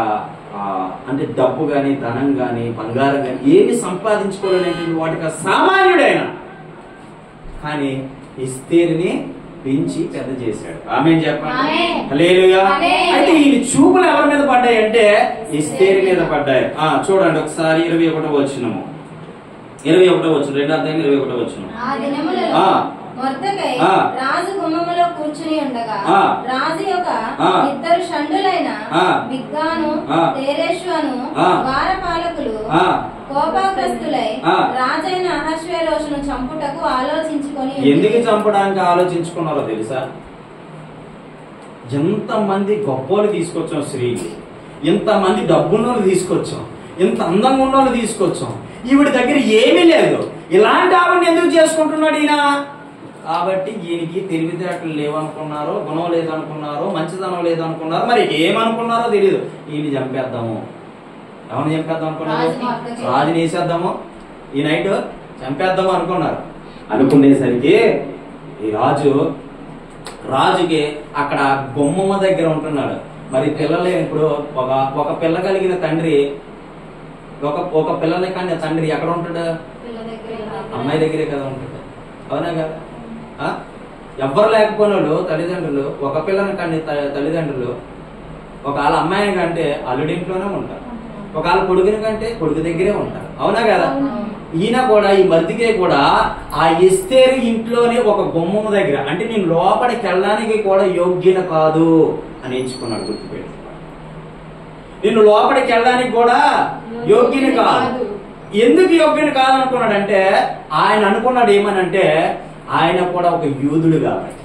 Speaker 1: అంటే డబ్బు గాని ధనం గాని బంగారం గాని ఏమి సంపాదించుకోలేనటువంటి వాటికి సామాన్యుడైన, కానీ ఎస్తేరుని పెంచి పెద్ద చేశాడు. ఆమేన్ చెప్పండి. హల్లెలూయా. అయితే ఈ చూపులు ఎవరి మీద పడ్డాయి అంటే ఎస్తేరు మీద పడ్డాయి. చూడండి ఒకసారి 21వ వచనము, 21వ వచనం, 2వ అధ్యాయం 21వ వచనం.
Speaker 2: మొర్దెకై రాజు గుమ్మములో కూర్చుని ఉండగా రాజు యొక్క ఇద్దరు షండులైన బిగ్గాను తేరేషును ద్వారపాలకులు కోపాగ్రస్తులై రాజైన అహష్వేరోషును చంపుటకు ఆలోచించుకొని. ఎందుకు చంపడానికి ఆలోచించుకున్నారో తెలుసా? ఎంతమంది గొప్పలు తీసుకొచ్చాం, స్త్రీలు ఎంతమంది డబ్బున్నోళ్ళు తీసుకొచ్చాం, ఎంత అందంగా ఉన్నోళ్ళు తీసుకొచ్చాం, ఈవిడ దగ్గర ఏమీ లేదు, ఇలాంటి ఆవిడని ఎందుకు చేసుకుంటున్నాడు ఈయన? కాబట్టి ఈయనకి తెలివితేటలు లేవనుకున్నారో, గుణం లేదనుకున్నారో, మంచిదనం లేదనుకున్నారో, మరి ఏమనుకున్నారో తెలియదు. ఈయన చంపేద్దాము, ఎవరిని చంపేద్దాం అనుకున్నారు? రాజుని వేసేద్దాము, ఈ నైట్ చంపేద్దాము అనుకున్నారు. అనుకునేసరికి ఈ రాజుకి అక్కడ గుమ్మమ్మ దగ్గర ఉంటున్నాడు. మరి పిల్లలే ఇప్పుడు ఒక పిల్ల కలిగిన తండ్రి, ఒక పిల్లలే కానీ తండ్రి ఎక్కడ ఉంటాడు? అమ్మాయి దగ్గరే కదా ఉంటాడు. అవునా కదా? ఎవ్వరు లేకపోయిన వాళ్ళు తల్లిదండ్రులు, ఒక పిల్లని కానీ తల్లిదండ్రులు ఒకవేళ అమ్మాయిని కంటే అల్లుడింట్లోనే ఉంటారు, ఒకవేళ కొడుకుని కంటే కొడుకు దగ్గరే ఉంటారు. అవునా కదా? ఈయన కూడా, ఈ మర్దికే కూడా ఆ ఎస్తేరు ఇంట్లోనే ఒక గుమ్మమ్మ దగ్గర, అంటే నేను లోపలికి వెళ్ళడానికి కూడా యోగ్యత కాదు అని ఎంచుకున్నాడు. గుర్తుపెట్టి, నిన్ను లోపలికి వెళ్ళడానికి కూడా యోగ్యత కాదు. ఎందుకు యోగ్యత కాదనుకున్నాడంటే ఆయన అనుకున్నాడు ఏమనంటే, ఆయన కూడా ఒక యూదుడు కాబట్టి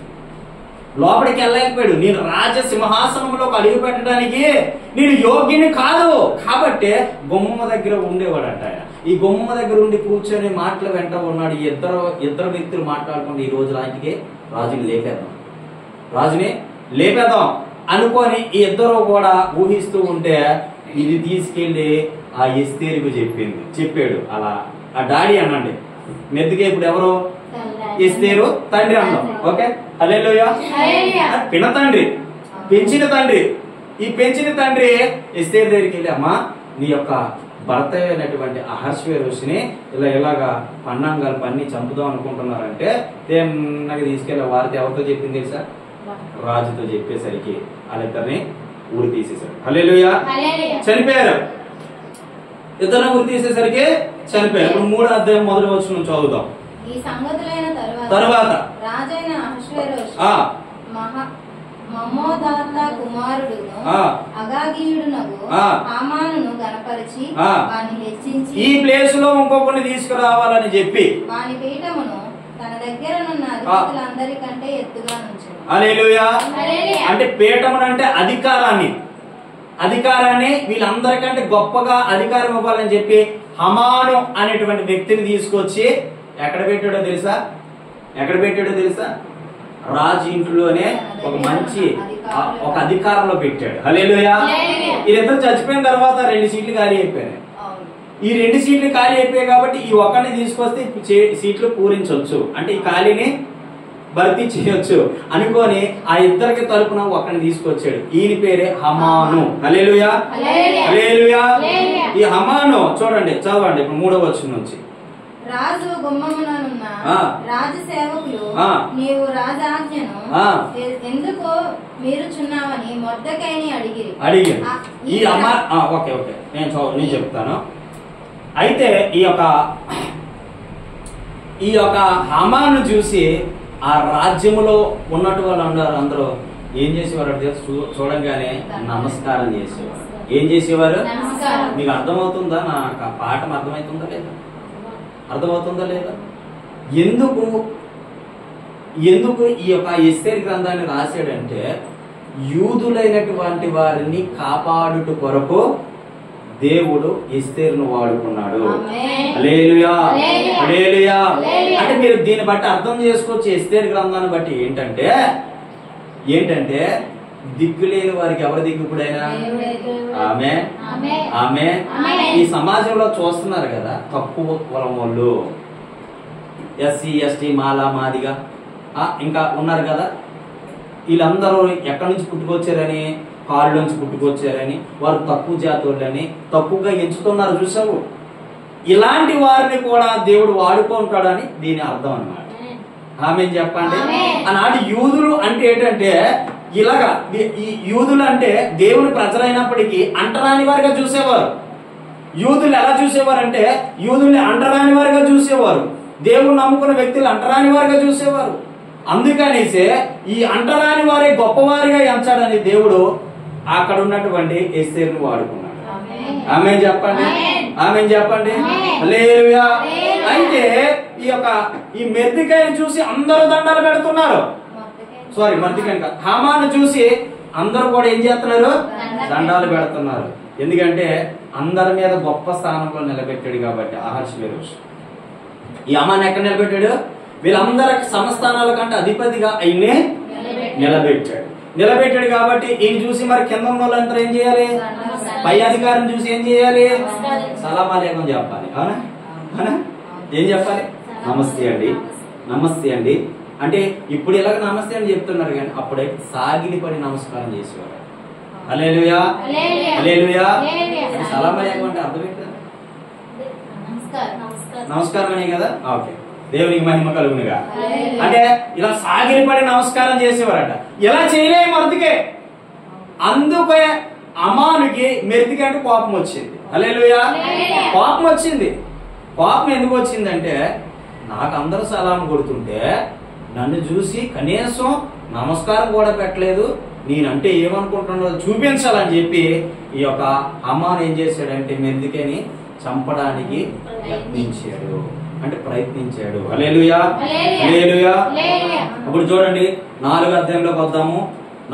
Speaker 2: లోపలికి వెళ్ళలేకపోయాడు. నేను రాజసింహాసనంలోకి అడుగు పెట్టడానికి నేను యోగ్యుని కాదు కాబట్టి గుమ్మమ్మ దగ్గర ఉండేవాడంట ఆయన. ఈ గుమ్మమ్మ దగ్గర ఉండి కూర్చొని మాటలు వెంట ఉన్నాడు. ఇద్దరు వ్యక్తులు మాట్లాడుకుంటే ఈ రోజు రాజుని లేపేద్దాం అనుకొని ఈ ఇద్దరు కూడా ఊహిస్తూ ఉంటే ఇది తీసుకెళ్లి ఆ ఎస్తేరుకు చెప్పాడు. అలా ఆ డాడీ అనండి, మెద్దుగా ఇప్పుడు ఎవరు? ఎస్తేరు తండ్రి అన్నాం. ఓకే, హల్లెలూయా. పినతండ్రి, పెంచిన తండ్రి. ఈ పెంచిన తండ్రి ఎస్తేరు దగ్గరికి వెళ్ళి, అమ్మా నీ యొక్క భర్త అయినటువంటి అహష్వేరోషుని ఇలాగా పన్నాంగాలు పన్ని చంపుదాం అనుకుంటున్నారంటే దేన్నగా తీసుకెళ్ళి వారితో ఎవరితో చెప్పింది తెలుసా? రాజుతో చెప్పేసరికి వాళ్ళిద్దరిని ఊరి తీసేశారు. హల్లెలూయా. చనిపోయారు, ఇద్దరిని ఊరి తీసేసరికి చనిపోయారు. ఇప్పుడు 3వ అధ్యాయం 1వ వచనం చదువుదాం. ఈ సంగతులైన
Speaker 1: తరువాత
Speaker 2: రాజైన అహష్వేరోషు మమ్మోదాత కుమారుడును అగాగీయుడునగు హామానును గణపరిచి వాని హెచ్చించి
Speaker 1: ఈ ప్లేస్ లో ఇంకొకరిని తీసుకురావాలని చెప్పి
Speaker 2: వాని పీఠమును తన దగ్గరనున్న అధిపతులందరికంటే ఎత్తుగా ఉంచాడు.
Speaker 1: హల్లెలూయా. అంటే పీఠమును అంటే అధికారాన్ని వీళ్ళందరికంటే గొప్పగా అధికారం ఇవ్వాలని చెప్పి హమాను అనేటువంటి వ్యక్తిని తీసుకొచ్చి ఎక్కడ పెట్టాడో తెలుసా? రాజు ఇంట్లోనే ఒక మంచి ఒక అధికారంలో పెట్టాడు. హల్లెలూయా. వీళ్ళిద్దరు చచ్చిపోయిన తర్వాత 2 సీట్లు ఖాళీ అయిపోయాయి. ఈ 2 సీట్లు ఖాళీ అయిపోయాయి కాబట్టి ఈ ఒక్కడిని తీసుకొస్తే సీట్లు పూరించవచ్చు, అంటే ఈ ఖాళీని భర్తీ చేయొచ్చు అనుకొని ఆ ఇద్దరికి తరపున ఒకరిని తీసుకొచ్చాడు. ఈయన పేరే హమాను. హల్లెలూయా హల్లెలూయా. ఈ హమాను చూడండి, చదవండి ఇప్పుడు 3వ వచనం నుంచి.
Speaker 3: రాజు గుమ్మముననున్న రాజు సేవకులు నీవు రాజాజ్ఞను ఎందుకు మీరుచున్నావని మొర్దెకైని అడిగారు.
Speaker 1: ఈ ఓకే నేను చెప్తాను. అయితే ఈ యొక్క హమాను చూసి ఆ రాజ్యములో ఉన్నట్టు వాళ్ళు అన్నారు, అందరూ ఏం చేసేవారు అంటే చూడంగానే నమస్కారం చేసేవారు. ఏం చేసేవారు? మీకు అర్థమవుతుందా? నాకు ఆ పాఠం అర్థమవుతుందా లేదా? అర్థమవుతుందా లేదా? ఎందుకు ఈ యొక్క ఎస్తేరు గ్రంథాన్ని రాశాడంటే యూదులైనటువంటి వారిని కాపాడుట కొరకు దేవుడు ఎస్తేరును వాడుకున్నాడు. హల్లెలూయా హల్లెలూయా. అంటే మీరు దీన్ని బట్టి అర్థం చేసుకోవచ్చు. ఎస్తేరు గ్రంథాన్ని బట్టి ఏంటంటే దిక్కులేని వారికి ఎవరు దిక్కుడైనా ఆమె ఆమె. ఈ సమాజంలో చూస్తున్నారు కదా, తక్కువ కులం వాళ్ళు, ఎస్సీ ఎస్టీ మాలా మాదిగా ఇంకా ఉన్నారు కదా, వీళ్ళందరూ ఎక్కడి నుంచి పుట్టుకొచ్చారని, కాళ్ళ నుంచి పుట్టుకొచ్చారని, వారు తక్కువ జాతి వాళ్ళని తక్కువగా ఎంచుతున్నారు. చూసావు, ఇలాంటి వారిని కూడా దేవుడు వాడుకుంటాడని దీని అర్థం అన్నమాట. ఆమె చెప్పండి. ఆనాడు యూదులు అంటే ఏంటంటే ఇలాగా, ఈ యూదులు అంటే దేవుని ప్రజలైనప్పటికీ అంటరాని వారిగా చూసేవారు. యూదులు ఎలా చూసేవారు అంటే యూదుల్ని అంటరాని వారిగా చూసేవారు, దేవుడు నమ్ముకున్న వ్యక్తులు అంటరాని వారిగా చూసేవారు. అందుకనేసే ఈ అంటరాని వారే గొప్పవారిగా ఎంచాడని దేవుడు అక్కడ ఉన్నటువంటి ఎస్తేరును వాడుకున్నాడు. ఆమె చెప్పండి, ఆమె చెప్పండి. హల్లెలూయా. అయితే ఈ మెర్దికాయని చూసి అందరూ దండాలు పెడుతున్నారు. సారీ, మర్దికాయ హామాను చూసి అందరూ కూడా ఏం చేస్తున్నారు? దండాలు పెడుతున్నారు. ఎందుకంటే అందరి మీద గొప్ప స్థానంలో నిలబెట్టాడు కాబట్టి. అహష్వేరోషు ఈ హామాను ఎక్కడ నిలబెట్టాడు? వీళ్ళందరి సమస్థానాల కంటే అధిపతిగా ఆయన్నే నిలబెట్టాడు కాబట్టి ఈయన చూసి మరి కింద ఉన్న వాళ్ళంతా ఏం చేయాలి? పై అధికారం చూసి ఏం చేయాలి? సలాం అలైకుం చెప్పాలి. అవునా? ఏం చెప్పాలి? నమస్తే అండి, నమస్తే అండి. అంటే ఇప్పుడు ఇలాగ నమస్తే అని చెప్తున్నారు కానీ అప్పుడైతే సాగిలి పడి నమస్కారం చేసేవారు. హల్లెలూయా హల్లెలూయా. సలాం అలైకుం అంటే అర్థం ఏంటి? నమస్కారం అనే కదా. ఓకే, దేవునికి మహిమ కలుగునుగా. అంటే ఇలా సాగిలి పడి నమస్కారం చేసేవారట. ఇలా చేయలేము అందుకే. అందుకే అమానుకి మెర్దికి అంటే కోపం వచ్చింది. హల్లెలూయా. కోపం వచ్చింది. కోపం ఎందుకు వచ్చిందంటే నాకు అందరూ సలాం కొడుతుంటే నన్ను చూసి కనీసం నమస్కారం కూడా పెట్టలేదు, నేనంటే ఏమనుకుంటున్నారో చూపించాలని చెప్పి ఈ యొక్క అమ్మాను ఏం చేశాడంటే మెర్దికని చంపడానికి ప్రయత్నించాడు. హల్లెలూయా హల్లెలూయా. అప్పుడు చూడండి 4వ అధ్యాయంలోకి వద్దాము.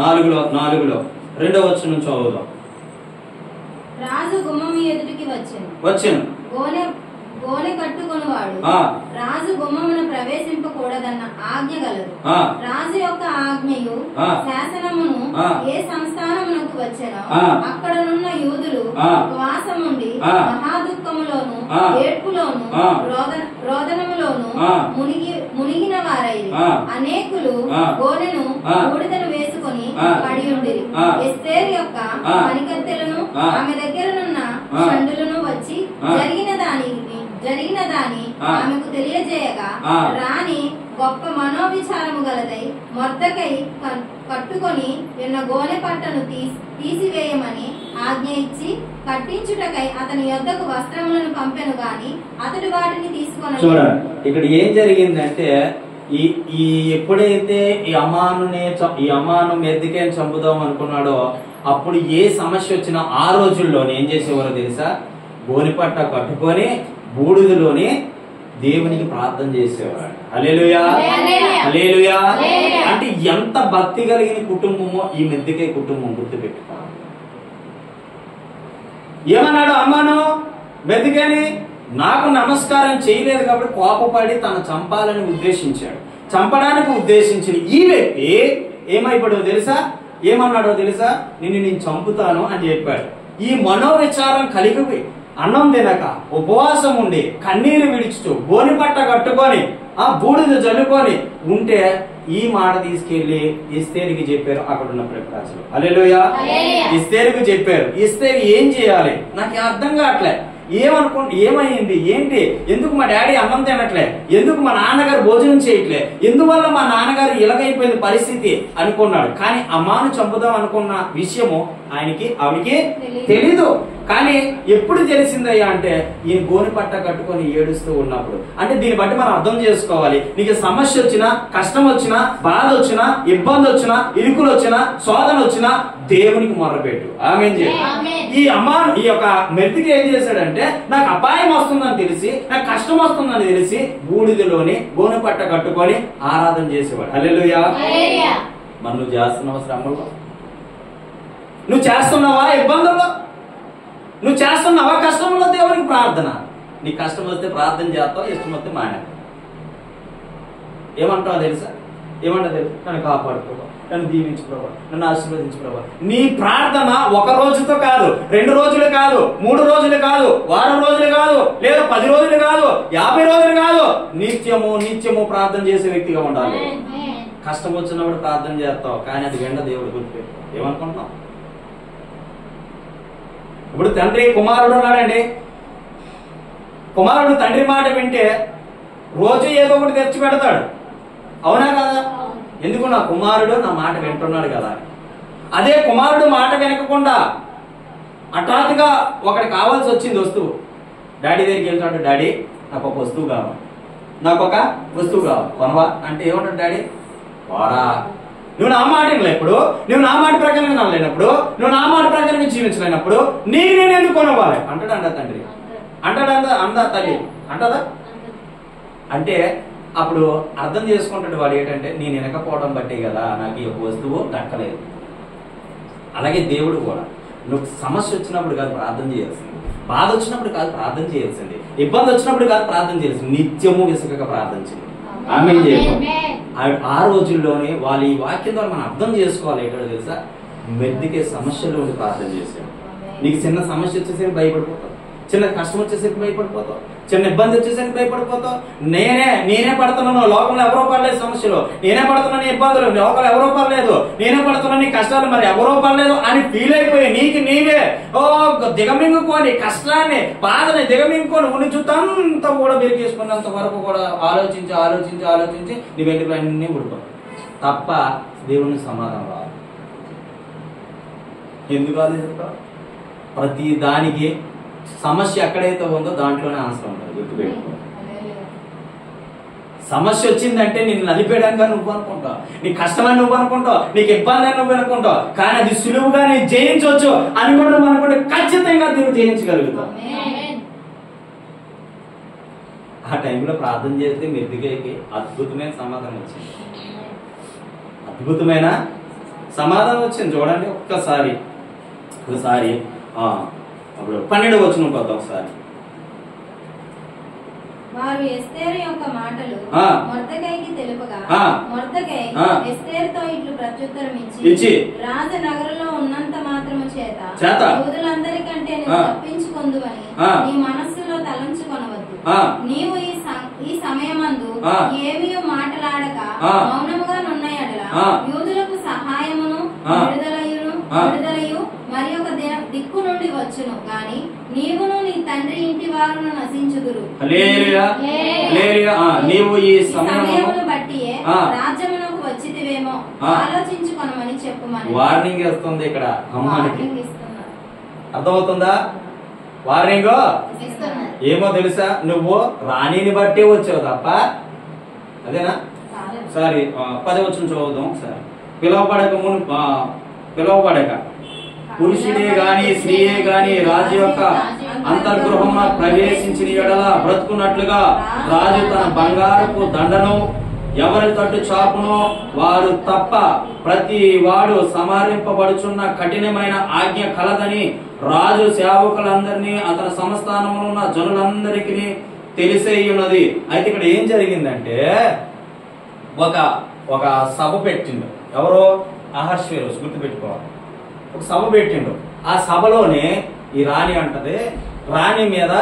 Speaker 1: 4లో 2వ వచనం చదువుదాం.
Speaker 3: రాజు గుమ్మం ఎదుటికి వచ్చెను. గోనె కట్టుకొనివాడు రాజు గుమ్మమున ప్రవేశింపకూడదన్న ఆజ్ఞ గలదు. రాజు యొక్క ఆజ్ఞయు శాసనమును ఏ సంస్థానమునకు వచ్చెనో అక్కడనున్న యూదులు ఉపవాసముండి మహాదుఃఖములోను ఏడ్పులోను రోదనములోను మునిగిన వారైరి. అనేకులు గోనెను బూడిదను వేసుకొని పడి ఉండిరి. ఎస్తేరు యొక్క పనికత్తెలను ఆమె దగ్గరనున్న షండులను వచ్చి జరిగిన దాని ఆమెకు తెలియజేయగా రాణి గొప్ప మనోవిచారము గలదై మొర్దెకై కట్టుకొని ఉన్న గోనె పట్టను తీసివేయమని ఆజ్ఞ ఇచ్చి కట్టించుటకై అతని యొద్దకు వస్త్రములను పంపెను గాని అతడు వాటిని తీసుకొని.
Speaker 1: చూడండి ఇక్కడ ఏం జరిగిందంటే ఈ ఎప్పుడైతే ఈ అమాను మెర్దికైని చంపుదాం అనుకున్నాడో అప్పుడు ఏ సమస్య వచ్చినా ఆ రోజుల్లోనే ఏం చేసేవారో తెలుసా? గోనిపట్ట కట్టుకొని బూడిదలోని దేవునికి ప్రార్థన చేసేవాడు. హల్లెలూయా హల్లెలూయా. అంటే ఎంత భక్తి కలిగిన కుటుంబమో ఈ మెర్దికై కుటుంబం, గుర్తుపెట్టుకోవాలి. ఏమన్నాడు అమ్మాను మెర్దికైని? నాకు నమస్కారం చేయలేదు కాబట్టి కోపపడి తను చంపాలని ఉద్దేశించాడు. చంపడానికి ఉద్దేశించిన ఈ వ్యక్తి ఏమైపోయాడో తెలుసా? ఏమన్నాడో తెలుసా? నేను చంపుతాను అని చెప్పాడు. ఈ మనోవిచారం అన్నం తినక ఉపవాసం ఉండి కన్నీరు విడుచుతూ గోని పట్ట కట్టుకొని బూడిద జల్లుకొని ఉంటే ఈ మాట తీసుకెళ్లి ఎస్తేరుకి చెప్పారు అక్కడ ఉన్న ప్రజలు. హల్లెలూయా. ఎస్తేరుకి చెప్పారు. ఎస్తేరు ఏం చేయాలి నాకు అర్థం కావట్లే, ఏమైంది ఏంటి, ఎందుకు మా డాడీ అన్నం తినట్లే, ఎందుకు మా నాన్నగారు భోజనం చేయట్లే, ఎందువల్ల మా నాన్నగారు ఇలాగైపోయింది పరిస్థితి అనుకున్నాడు. కానీ అమ్మాను చంపుదాం అనుకున్న విషయము ఆవిడికి తెలీదు. కానీ ఎప్పుడు తెలిసిందయ్యా అంటే ఈయన గోని పట్ట కట్టుకొని ఏడుస్తూ ఉన్నప్పుడు. అంటే దీన్ని బట్టి మనం అర్థం చేసుకోవాలి, నీకు సమస్య వచ్చినా, కష్టం వచ్చినా, బాధ వచ్చినా, ఇబ్బంది వచ్చినా, ఇరుకులు వచ్చినా, శోధన వచ్చినా దేవునికి మొర్రపెట్టు. ఆమేన్ చేయండి. ఈ యొక్క మెర్దికి ఏం చేశాడంటే నాకు అపాయం వస్తుందని తెలిసి, నాకు కష్టం వస్తుందని తెలిసి బూడిదలోని గోని పట్ట కట్టుకొని ఆరాధన చేసేవాడు. హల్లెలూయా. మరి నువ్వు చేస్తున్నావా శ్రమలో? నువ్వు చేస్తున్నావా ఇబ్బందుల్లో? నువ్వు చేస్తున్నావా కష్టంలో దేవునికి ప్రార్థన? నీ కష్టం వస్తే ప్రార్థన చేస్తావు, ఇష్టం వస్తే మానే. ఏమంటావు తెలుసా? ఏమంటావు తెలుసు? నన్ను కాపాడుకోవా, నన్ను దీవించుకోవా, నన్ను ఆశీర్వదించుకోవా. నీ ప్రార్థన ఒక రోజుతో కాదు, 2 రోజులు కాదు, 3 రోజులు కాదు, వారం రోజులు కాదు, లేదా 10 రోజులు కాదు, 50 రోజులు కాదు, నిత్యము ప్రార్థన చేసే వ్యక్తిగా ఉండాలి. కష్టం వచ్చినప్పుడు ప్రార్థన చేస్తావు, కానీ అది వెంట దేవుడు గుర్తుపెట్టు. ఏమనుకుంటున్నావు? ఇప్పుడు తండ్రి కుమారుడు ఉన్నాడండి. కుమారుడు తండ్రి మాట వింటే రోజు ఏదో ఒకటి తెచ్చి పెడతాడు. అవునా కదా? ఎందుకు? నా కుమారుడు నా మాట వింటున్నాడు కదా. అదే కుమారుడు మాట వినకుండా హఠాత్తుగా ఒకటి కావాల్సి వచ్చింది వస్తువు, డాడీ దగ్గరికి వెళ్తాడు, డాడీ నాకు ఒక వస్తువు కావాలి, నాకు ఒక వస్తువు కావాలి, కొనవా అంటే ఏమంటాడు డాడీ? వారా, నువ్వు నా మాట వినలేప్పుడు, నువ్వు నా మాట ప్రకారంగా నమ్మలేనప్పుడు, నువ్వు నా మాట ప్రకారంగా జీవించలేనప్పుడు నేను ఎందుకు కొనవాలి అంటాడు. అంట తండ్రి అంటాడు, అందా తల్లి అంటదా? అంటే అప్పుడు అర్థం చేసుకుంటాడు వాడు ఏంటంటే నేను వినకపోవడం బట్టే కదా నాకు ఈ వస్తువు దక్కలేదు. అలాగే దేవుడు కూడా నువ్వు సమస్య వచ్చినప్పుడు కాదు ప్రార్థన చేయాల్సింది, బాధ వచ్చినప్పుడు కాదు ప్రార్థన చేయాల్సింది, ఇబ్బంది వచ్చినప్పుడు కాదు ప్రార్థన చేయాల్సింది, నిత్యము విసుకగా ప్రార్థన చేయాలి. ఆమేన్ చేయాలి. ఆ రోజుల్లోనే వాళ్ళు ఈ వాక్యం ద్వారా మనం అర్థం చేసుకోవాలి. ఏంటో తెలుసా? మెద్దికే సమస్యలో ఉండి ప్రార్థన చేశాడు. నీకు చిన్న సమస్య వచ్చేసరికి భయపడిపోతావు, చిన్న కష్టం వచ్చేసరికి భయపడిపోతావు, చిన్న ఇబ్బంది వచ్చేసరికి భయపడిపోతావు. నేనే పడుతున్నాను, లోకంలో ఎవరో పడలేదు సమస్యలు, నేనే పడుతున్నాను ఇబ్బందులు, లోకంలో ఎవరో పడలేదు, నేనే పడుతున్నాను కష్టాలు, మరి ఎవరో పడలేదు అని ఫీల్ అయిపోయి నీకు నీవే దిగమింగుకొని కష్టాన్ని బాధని దిగమింగుకొని ఉన్ని చుట్టంతా కూడా బెరికేసుకున్నంత వరకు కూడా ఆలోచించి నీ వెంటనే అన్ని ఊడిపోతాయి తప్ప దేవుని సమాధానం రాదు. ఎందుకు ఆలోచిస్తావు? ప్రతి దానికి సమస్య ఎక్కడైతే ఉందో దాంట్లోనే ఆన్సర్ ఉంటుంది. గుర్తుపెట్టుకో. సమస్య వచ్చిందంటే నిన్ను నలిపేయడానికి నువ్వు అనుకుంటావు, నీకు కష్టమని నువ్వు అనుకుంటావు, నీకు ఇబ్బంది అని నువ్వు అనుకుంటావు, కానీ అది సులువుగా నేను జయించవచ్చు అనుకుంటూ అనుకుంటే ఖచ్చితంగా నువ్వు జయించగలుగుతావు. ఆ టైంలో ప్రార్థన చేస్తే మెద్దిగైకి అద్భుతమైన సమాధానం వచ్చింది. అద్భుతమైన సమాధానం వచ్చింది. చూడండి ఒకసారి అప్పుడు 12వ వచనం కొద్దాం ఒకసారి.
Speaker 3: వారు ఎస్తేరు యొక్క మాటలు మొర్దెకైకి తెలుపగా మొర్దెకై ఎస్తేరుతో ఇట్లు ప్రత్యుత్తరం ఇచ్చి రాజనగరులో ఉన్నంత మాత్రము చేత యూదులందరికంటే నువ్వు తప్పించుకొందువని నీ మనస్సులో తలంచుకొనవద్దు. నీవు ఈ సమయమందు ఏమీ మాటలాడక మౌనముగా నున్న యెడల యూదులకు సహాయమును విడుదలయు మరి ఒక దిక్కు నుండి వచ్చును, గాని నీవును నీ తండ్రి ఇంటి వారును నశించుదురు.
Speaker 1: నీవు ఈ
Speaker 3: సమయమును బట్టి రాజ్యమునకు వచ్చితివేమో ఆలోచించుకొనమని చెప్పుమని
Speaker 1: వార్నింగ్ ఇస్తుంది. ఇక్కడ అమ్మానికి అర్థమవుతుందా? వార్నింగ్ ఏమో తెలుసా? నువ్వు రాణిని బట్టే వచ్చావు తప్ప, అదేనా? సారీ 10వ వచనం చదువుదాం ఒకసారి. పిలవబడక పురుషుడే గాని స్త్రీయే గాని రాజు యొక్క అంతర్గృహమున ప్రవేశించిన యెడల బ్రతుకున్నట్లుగా రాజు తన బంగారపు దండను ఎవరి తట్టు చాపునో వారు తప్ప ప్రతి వాడు సంహరింపబడుచున్న కఠినమైన ఆజ్ఞ కలదని రాజు సేవకులందరినీ అతని సంస్థానంలో ఉన్న జనులందరికీ తెలిసే ఉన్నది. అయితే ఇక్కడ ఏం జరిగిందంటే ఒక సభ పెట్టిండు. ఎవరో అహష్వేరోషు, గుర్తుపెట్టుకోవాలి. ఒక సభ పెట్టిండు. ఆ సభలోనే ఈ రాణి అంటది, రాణి మీద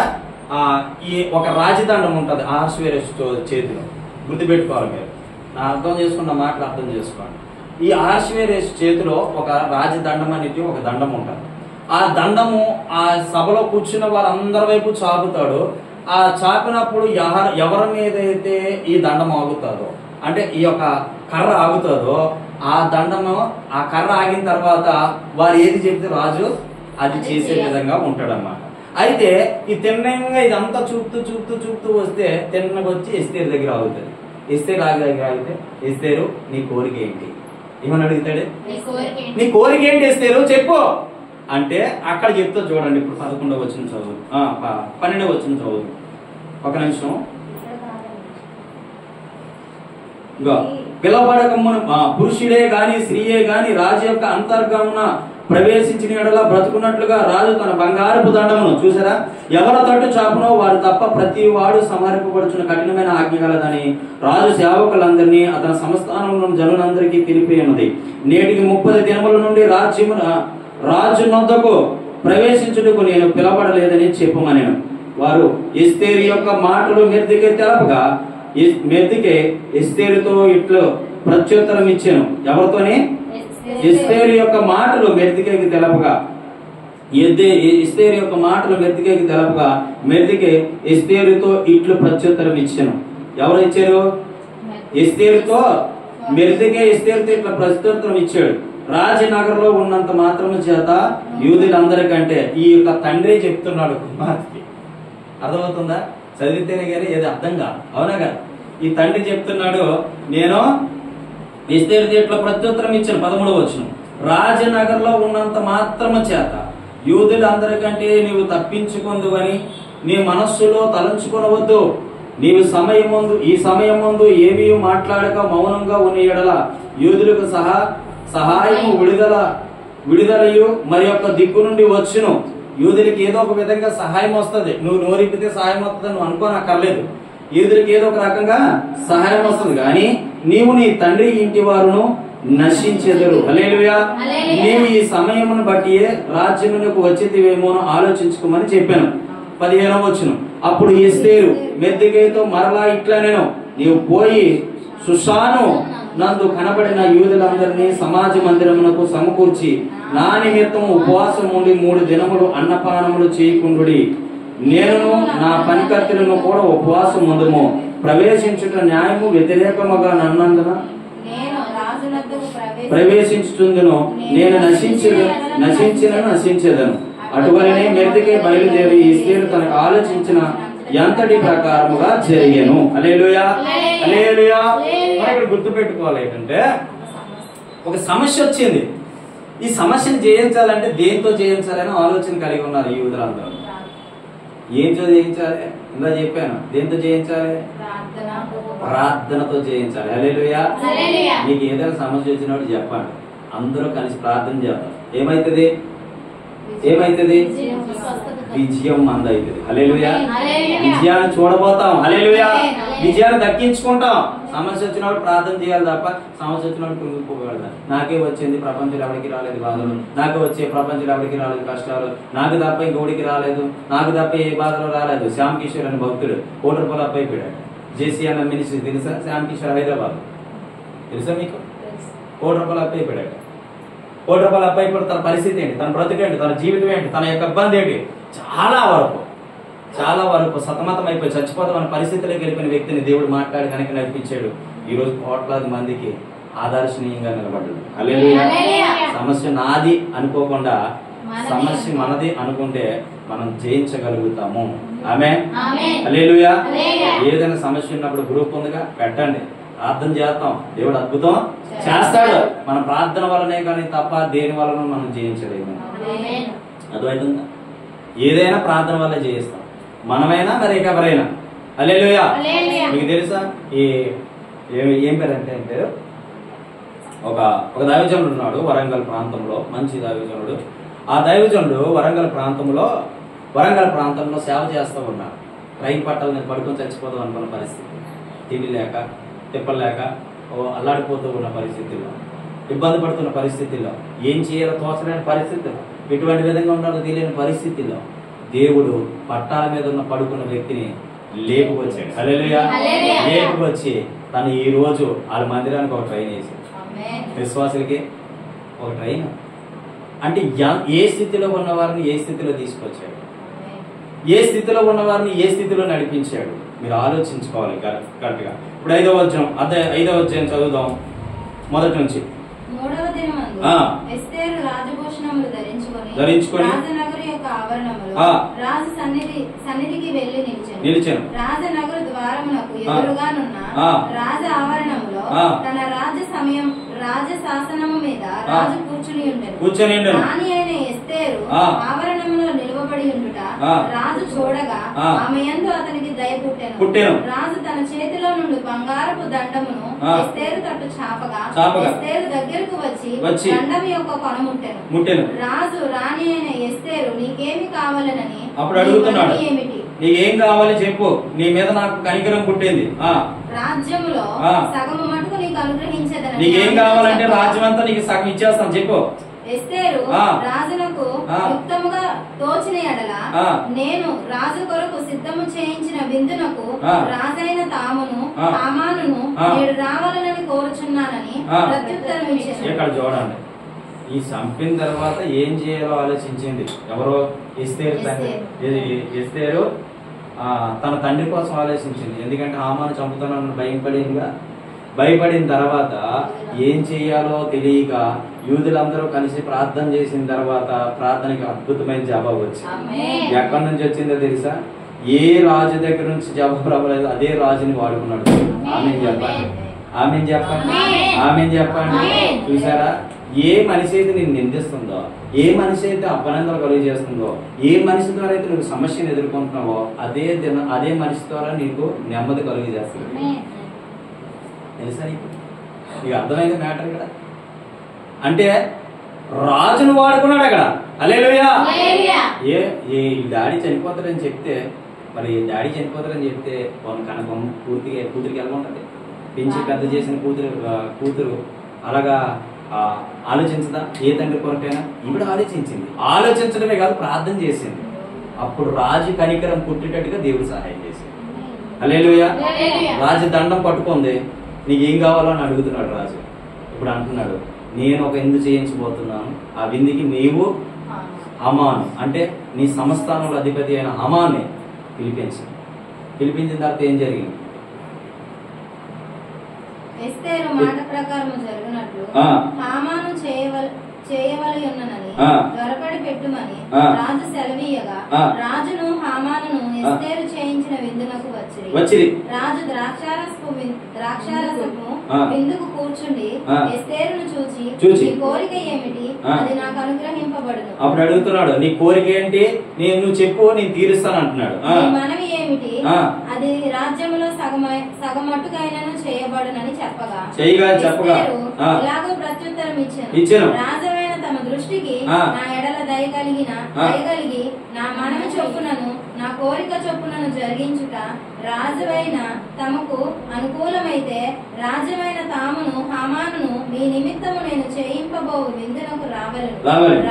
Speaker 1: ఈ ఒక రాజదండం ఉంటుంది ఆర్షవేరస్ చేతిలో. గుర్తుపెట్టుకోవాలి మీరు, నా అర్థం చేసుకున్న మాటలు అర్థం చేసుకోండి. ఈ ఆర్షవేరస్ చేతిలో ఒక రాజదండం అనేది ఒక దండం ఉంటుంది. ఆ దండము ఆ సభలో కూర్చున్న వారందరి వైపు చాపుతాడు. ఆ చాపినప్పుడు ఎవరి మీద అయితే ఈ దండం ఆగుతుందో, అంటే ఈ యొక్క కర్ర ఆగుతుందో, ఆ దండము ఆ కర్ర ఆగిన తర్వాత వారు ఏది చెప్తే రాజు అది చేసే విధంగా ఉంటాడు అన్నమాట. అయితే ఈ తిన్నంగా ఇదంతా చూపుతూ వస్తే తిన్నగా వచ్చి ఎస్తేరు దగ్గర ఆగుతుంది. ఎస్తేరు దగ్గర ఆగితే, ఎస్తేరు నీ కోరిక ఏంటి? ఏమని అడుగుతాడు? నీ కోరిక ఏంటి ఎస్తేరు చెప్పు అంటే అక్కడ చెప్తా చూడండి. ఇప్పుడు 11వ వచనం చదువు, 12వ వచనం చదువు. ఒక నిమిషం. పిలవబడకమున పురుషుడే గాని స్త్రీయే గాని రాజు యొక్క అంతర్గమున ప్రవేశించిన ఎడలా బ్రతుకున్నట్లుగా రాజు తన బంగారపు దండమును, చూసారా, ఎవరి తట్టు చాపునో వారు తప్ప ప్రతి వాడు సంహరింపబడుచున్న కఠినమైన ఆజ్ఞ గలదని రాజు సేవకులందరినీ అతని సంస్థానంలో జనులందరికీ తెలిపి ఉన్నది. నేటికి 30 దినముల నుండి రాజు నొద్దకు ప్రవేశించుటకు నేను పిలవబడలేదని చెప్పమనేను. వారు ఎస్తేరు యొక్క మాటలు మెర్దికే తెలపగా మెర్దికే ఎస్తేరుతో ఇట్లు ప్రత్యుత్తరం ఇచ్చాను. ఎవరితోనే? ఎస్తేరు యొక్క మాటలు మెర్దికేకి తెలపగా ఎస్తేరు యొక్క మాటలు మెర్దికేకి తెలపగా మెర్దికే ఎస్తేరుతో ఇట్లు ప్రత్యుత్తరం ఇచ్చాను. ఎవరు ఇచ్చారు? ఎస్తేరుతో మెర్దికే ఎస్తేరుతో ఇట్లా ప్రత్యుత్తరం ఇచ్చాడు. రాజనగర్లో ఉన్నంత మాత్రము చేత యూదులందరికంటే ఈ యొక్క తండ్రి చెప్తున్నాడు కుమార్తెకి. అర్థమవుతుందా? చదివితేనే కానీ ఏది అర్థం కాదు, అవునా కదా? ఈ తండ్రి చెప్తున్నాడు, నేను ఎస్తేరు ఇట్లా ప్రత్యుత్తరం ఇచ్చాను. 13వ వచనం. రాజనగర్లో ఉన్నంత మాత్రము చేత యూదులందరికంటే నీవు తప్పించుకుందువని నీ మనస్సులో తలంచుకొనవద్దు. నీవు ఈ సమయం ముందు ఏమీ మాట్లాడక మౌనంగా ఉన్న ఎడల యూదులకు సహాయము విడుదలయు మరి యొక్క దిక్కు నుండి వచ్చును. యూదులకి ఏదో ఒక విధంగా సహాయం వస్తుంది. నువ్వు నోరిపితే సహాయం వస్తుంది నువ్వు అనుకోనక్కర్లేదు. యూదులకి ఏదో ఒక రకంగా సహాయం వస్తుంది. కానీ నీవు నీ తండ్రి ఇంటి వారును నశించెదరు. హల్లెలూయా. నీవు ఈ సమయమును బట్టి రాజ్యమునకు వచ్చేదివేమోనో ఆలోచించుకోమని చెప్పాను. 15వ వచనం. అప్పుడు ఎస్తేరు మెర్దెకైతో మరలా ఇట్లా నేను, నీవు పోయి సుషాను నందు కనబడిన యూదులందరినీ సమాజ మందిరమునకు సమకూర్చి నా నిమిత్తం ఉపవాసం ఉండి 3 దినములు అన్నపానములు చేయకుండుడి. నేను నా పనికర్తలను కూడా ఉపవాసం ఉందుము. ప్రవేశించుట న్యాయము వ్యతిరేకముగా నన్నందున ప్రవేశించుతుందును నేను నశించేదను. అటువలనే మెర్దెకై బయలుదేరి ఎస్తేరు తనకు ఆలోచించిన ఎంతటి ప్రకారముగా జరిగెను. హల్లెలూయా, హల్లెలూయా. ఇక్కడ గుర్తుపెట్టుకోవాలి ఏంటంటే, ఒక సమస్య వచ్చింది. ఈ సమస్యను జయించాలంటే దేంతో జయించాలని ఆలోచన కలిగి ఉన్నారు ఈ యూదులందరూ. ఏంతో జయించాలి? ఇందా చెప్పాను, దేంతో జయించాలి? ప్రార్థనతో జయించాలి. హల్లెలూయా. మీకు ఏదైనా సమస్య వచ్చినప్పుడు చెప్పండి, అందరూ కలిసి ప్రార్థన చేద్దాం. ఏమైతుంది? విజయం మందైతుంది. హల్లెలూయా. విజయాన్ని చూడబోతాం. హల్లెలూయా. విజయాన్ని దక్కించుకుంటాం. సమస్య వచ్చినప్పుడు ప్రార్థన చేయాలి తప్ప సమస్య వచ్చినప్పుడు కుంగిపోకూడదు. నాకే వచ్చింది, ప్రపంచంలో ఎవరికి రాలేదు బాధలు, నాకు వచ్చే ప్రపంచంలో ఎవరికి రాలేదు కష్టాలు, నాకు తప్ప ఇంకొకటికి రాలేదు, నాకు తప్ప ఏ బాధలు రాలేదు. శ్యామ్ కిషోర్ అనే భక్తుడు కోటరపల్లి అప్పైపోయాడు. జేసీ అన్న మినిస్ట్రీ తెలుసా? శ్యామ్ కిషోర్ హైదరాబాద్ తెలుసా మీకు? కోటరపల్లి అప్పైపోయాడు. కోటరపల్లి అప్పైపోయిన తన పరిస్థితి ఏంటి, తన బ్రతుకేంటి, తన జీవితం ఏంటి, తన యొక్క ఇబ్బంది ఏంటి, చాలా వరకు సతమతం అయిపోయి చచ్చిపోతామన్న పరిస్థితిలోకి వెళ్ళిపోయిన వ్యక్తిని దేవుడు మాట్లాడి కనుక నడిపించాడు. ఈ రోజు కోట్లాది మందికి ఆదర్శనీయంగా నిలబడ్డాడు. హల్లెలూయా. సమస్య నాది అనుకోకుండా సమస్య మనది అనుకుంటే మనం జయించగలుగుతాము. ఆమేన్. హల్లెలూయా. ఏదైనా సమస్య ఉన్నప్పుడు గ్రూప్ ఉందిగా, పెట్టండి, ప్రార్థన చేస్తాం, దేవుడు అద్భుతం చేస్తాడు. మన ప్రార్థన వల్లనే కానీ తప్ప దేని వలన మనం జయించలేము. అర్థమవుతుందా? ఏదైనా ప్రార్థన వల్ల జయిస్తాం, మనమైనా మరి ఎవరైనా. హల్లెలూయా. మీకు తెలుసా ఏం పేరు అంటే ఒక దైవజనుడు ఉన్నాడు వరంగల్ ప్రాంతంలో, మంచి దైవజనుడు. ఆ దైవజనుడు వరంగల్ ప్రాంతంలో సేవ చేస్తూ ఉన్నాడు. రైలు పట్టాల మీద పడుకొని చచ్చిపోతాం అనుకున్న పరిస్థితి, తిండి లేక తిప్పలేక అల్లాడిపోతూ ఉన్న పరిస్థితుల్లో, ఇబ్బంది పడుతున్న పరిస్థితుల్లో, ఏం చేయాలో తోచలేని పరిస్థితుల్లో, ఎటువంటి విధంగా ఉండాలో తెలియని పరిస్థితుల్లో
Speaker 2: దేవుడు పట్టాల మీద ఉన్న పడుకున్న వ్యక్తిని లేపుకొచ్చాడు. హల్లెలూయా. లేపుకొచ్చి తను ఈ రోజు వాళ్ళ మందిరానికి ఒక ట్రైన్ వేసాడు. విశ్వాసులకి ఒక ట్రైన్ అంటే ఏ స్థితిలో ఉన్న వారిని ఏ స్థితిలో తీసుకొచ్చాడు, ఏ స్థితిలో ఉన్న వారిని ఏ స్థితిలో నడిపించాడు. మీరు ఆలోచించుకోవాలి కరెక్ట్గా. ఇప్పుడు 5వ అధ్యాయం చదువుదాం మొదటి నుంచి.
Speaker 3: 3వ దినమందు ఎస్తేరు రాజభూషణములు ధరించుకొని రాజనగరు యొక్క ఆవరణములో రాజు సన్నిధికి వెళ్లి నిలిచెను. రాజనగరు ద్వారమునకు ఎదురుగానున్న రాజ ఆవరణములో తన రాజశాసనము మీద రాజు కూర్చుని ఉండెను. రాణి అయిన ఎస్తేరు ఆవరణములో నిలువబడి ఉండుట రాజు చూడగా ఆమె యందు అతనికి దయ పుట్టెను. రాజు తన చేతిలో నుండి బంగారపు దండమును ఎస్తేరు తట్టు చాపగా ఎస్తేరు దగ్గరకు వచ్చి దండం యొక్క కొన ముట్టెను. రాజు రాణి అయిన ఎస్తేరు నీకేమి కావాలనని
Speaker 2: అప్పుడు అడుగుతున్నాడు. ఏమిటి నీకేం కావాలి చెప్పు, నీ మీద నాకు కనికరం పుట్టింది.
Speaker 3: రాజ్యములో సగము మటుకు నీకు అనుగ్రహించేదని.
Speaker 2: నీకేం కావాలంటే రాజ్యం అంతా నీకు సగం ఇచ్చేస్తాను చెప్పు.
Speaker 3: ఎస్తేరు రాజునకు యుక్తముగా తోచిన ఎడల నేను రాజు కొరకు సిద్ధము చేయించిన విందునకు రాజైన హామానును నేడు రావాలని కోరుచున్నానని ప్రత్యుత్తరం ఇచ్చాను.
Speaker 2: ఇక్కడ చూడండి, ఈ చంపిన తర్వాత ఏం చేయాలో ఆలోచించింది ఎవరో? ఎస్తేరు తండ్రి. ఎస్తేరు తన తండ్రి కోసం ఆలోచించింది. ఎందుకంటే హామాను చంపుతానని భయపడిన తర్వాత ఏం చేయాలో తెలియక యూదులందరూ కలిసి ప్రార్థన చేసిన తర్వాత ప్రార్థనకి అద్భుతమైన జవాబు వచ్చింది. ఎక్కడి నుంచి వచ్చిందో తెలుసా? ఏ రాజు దగ్గర నుంచి జవాబు రావలేదు, అదే రాజుని వాడుకున్నాడు. ఆమెన్ చెప్పండి. చూసారా? ఏ మనిషి అయితే నేను నిందిస్తుందో, ఏ మనిషి అయితే అపనందలు కలుగు చేస్తుందో, ఏ మనిషి ద్వారా అయితే నువ్వు సమస్యను ఎదుర్కొంటున్నావో అదే మనిషి ద్వారా నీకు నెమ్మది కలుగు చేస్తుంది. తెలుసా నీకు? అర్థమైంది మ్యాటర్ ఇక్కడ. అంటే రాజును వాడుకున్నాడు అక్కడ. హల్లెలూయా. ఈ డాడీ చనిపోతారని చెప్తే, మరి డాడీ చనిపోతారని చెప్తే కనకం కూతురికి ఎలా ఉంటుంది? పెంచి పెద్ద చేసిన కూతురు అలాగా ఆలోచించదా? ఏ తండ్రి కొరకైనా ఇప్పుడు ఆలోచించడమే కాదు, ప్రార్థన చేసింది. అప్పుడు రాజు కనికరం పుట్టేటట్టుగా దేవుడు సహాయం చేసింది. హల్లెలూయా. రాజు దండం పట్టుకుంది, నీకేం కావాలో అని అడుగుతున్నాడు రాజు. ఇప్పుడు అంటున్నాడు, నేను ఒక విందు చేయించబోతున్నాను, ఆ విందుకి నీవు హామాను అంటే నీ సంస్థానంలో అధిపతి అయిన హామాన్ని పిలిపించిన తర్వాత ఏం జరిగింది?
Speaker 3: ఎస్తేరు మాట ప్రకారం జరుగునట్లు హామాను చేయవలసి ఉన్ననని త్వరపడి పెట్టుమని రాజు సెలవీయగా రాజును హామానును ఎస్తేరు చేయించిన విందునకు వచ్చిరి. రాజు ద్రాక్షారసపు విందుకు కూర్చుండి ఎస్తేరును చూచి నీ కోరిక ఏమిటి, అది నాకు అనుగ్రహింపబడును.
Speaker 2: అప్పుడు అడుగుతున్నాడు, నీ కోరిక ఏంటి? నువ్వు చెప్పు, నేను తీరుస్తాను అంటున్నాడు.
Speaker 3: మనవి ఏమిటి, అది రాజ్యములో సగమట్టుకైనను చేయబడునని చెప్పగా ఇలాగో ప్రత్యుత్తరం ఇచ్చాను. రాజమైన తమ దృష్టికి నా ఎడల దయగలిగి నా మనవి చొప్పునను నా కోరిక చొప్పునను జరిగించుట రాజువైన తమకు అనుకూలమైతే రాజ్యమైన తామును హామానును మీ నిమిత్తము నేను చేయింపబో విందునకు రావలను.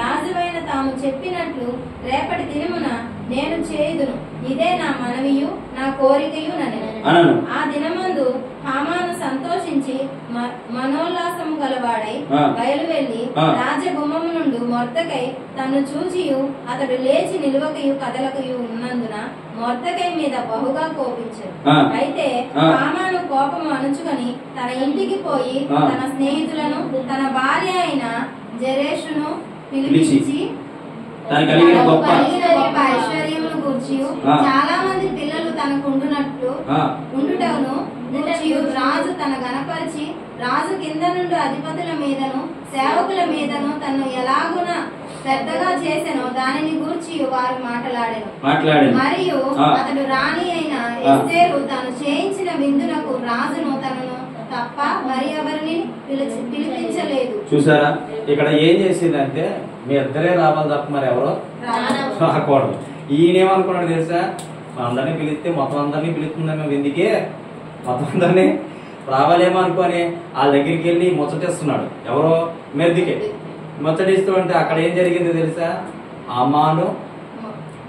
Speaker 3: రాజువైన తాము చెప్పినట్లు రేపటి దినమున నేను చేయుదును. ఇదే నా మనవియు నా కోరికయు నన్ను. ఆ దినమందు హామాను సంతోషించి మనోల్లాసము గలవాడై బయలువెళ్లి రాజగుమ్మము నుండి మొర్దెకై తను చూచియు అతడు లేచి నిలువకయు కదలకయు ఉన్నందున మొర్దెకై మీద బహుగా కోపించాడు. అయితే హామాను కోపము అణుచుకొని తన ఇంటికి పోయి తన స్నేహితులను తన భార్య అయిన జెరెషును పిలిపించి ఐశ్వర్యమును గూర్చి చాలా మంది పిల్లలు తనకు ఉండుటను రాజు తన గణపరిచి రాజు కింద నుండి అధిపతుల మీదను సేవకుల మీదను తను ఎలాగున పెద్దగా చేసెనో దానిని గూర్చి వారు మాట్లాడారు. మరియు అతడు రాణి అయిన ఎస్తేరు తాను చేయించిన విందునకు రాజును తనను తప్ప మరి ఎవరిని పిలిపించలేదు.
Speaker 2: చూసారా? ఇక్కడ ఏం చేసిందంటే మీ ఇద్దరే రావాలి తప్ప మరి ఎవరో రాకూడదు. ఈయనేమనుకున్నాడు తెలుసా? అందరినీ పిలిస్తే మొత్తం అందరినీ పిలుస్తుందేమో విందుకే, మొత్తం అందరినీ రావాలేమో అనుకొని వాళ్ళ దగ్గరికి వెళ్ళి ముచ్చటిస్తున్నాడు. ఎవరో మెర్దికే ముచ్చటిస్తూ ఉంటే అక్కడ ఏం జరిగిందో తెలుసా? హామాను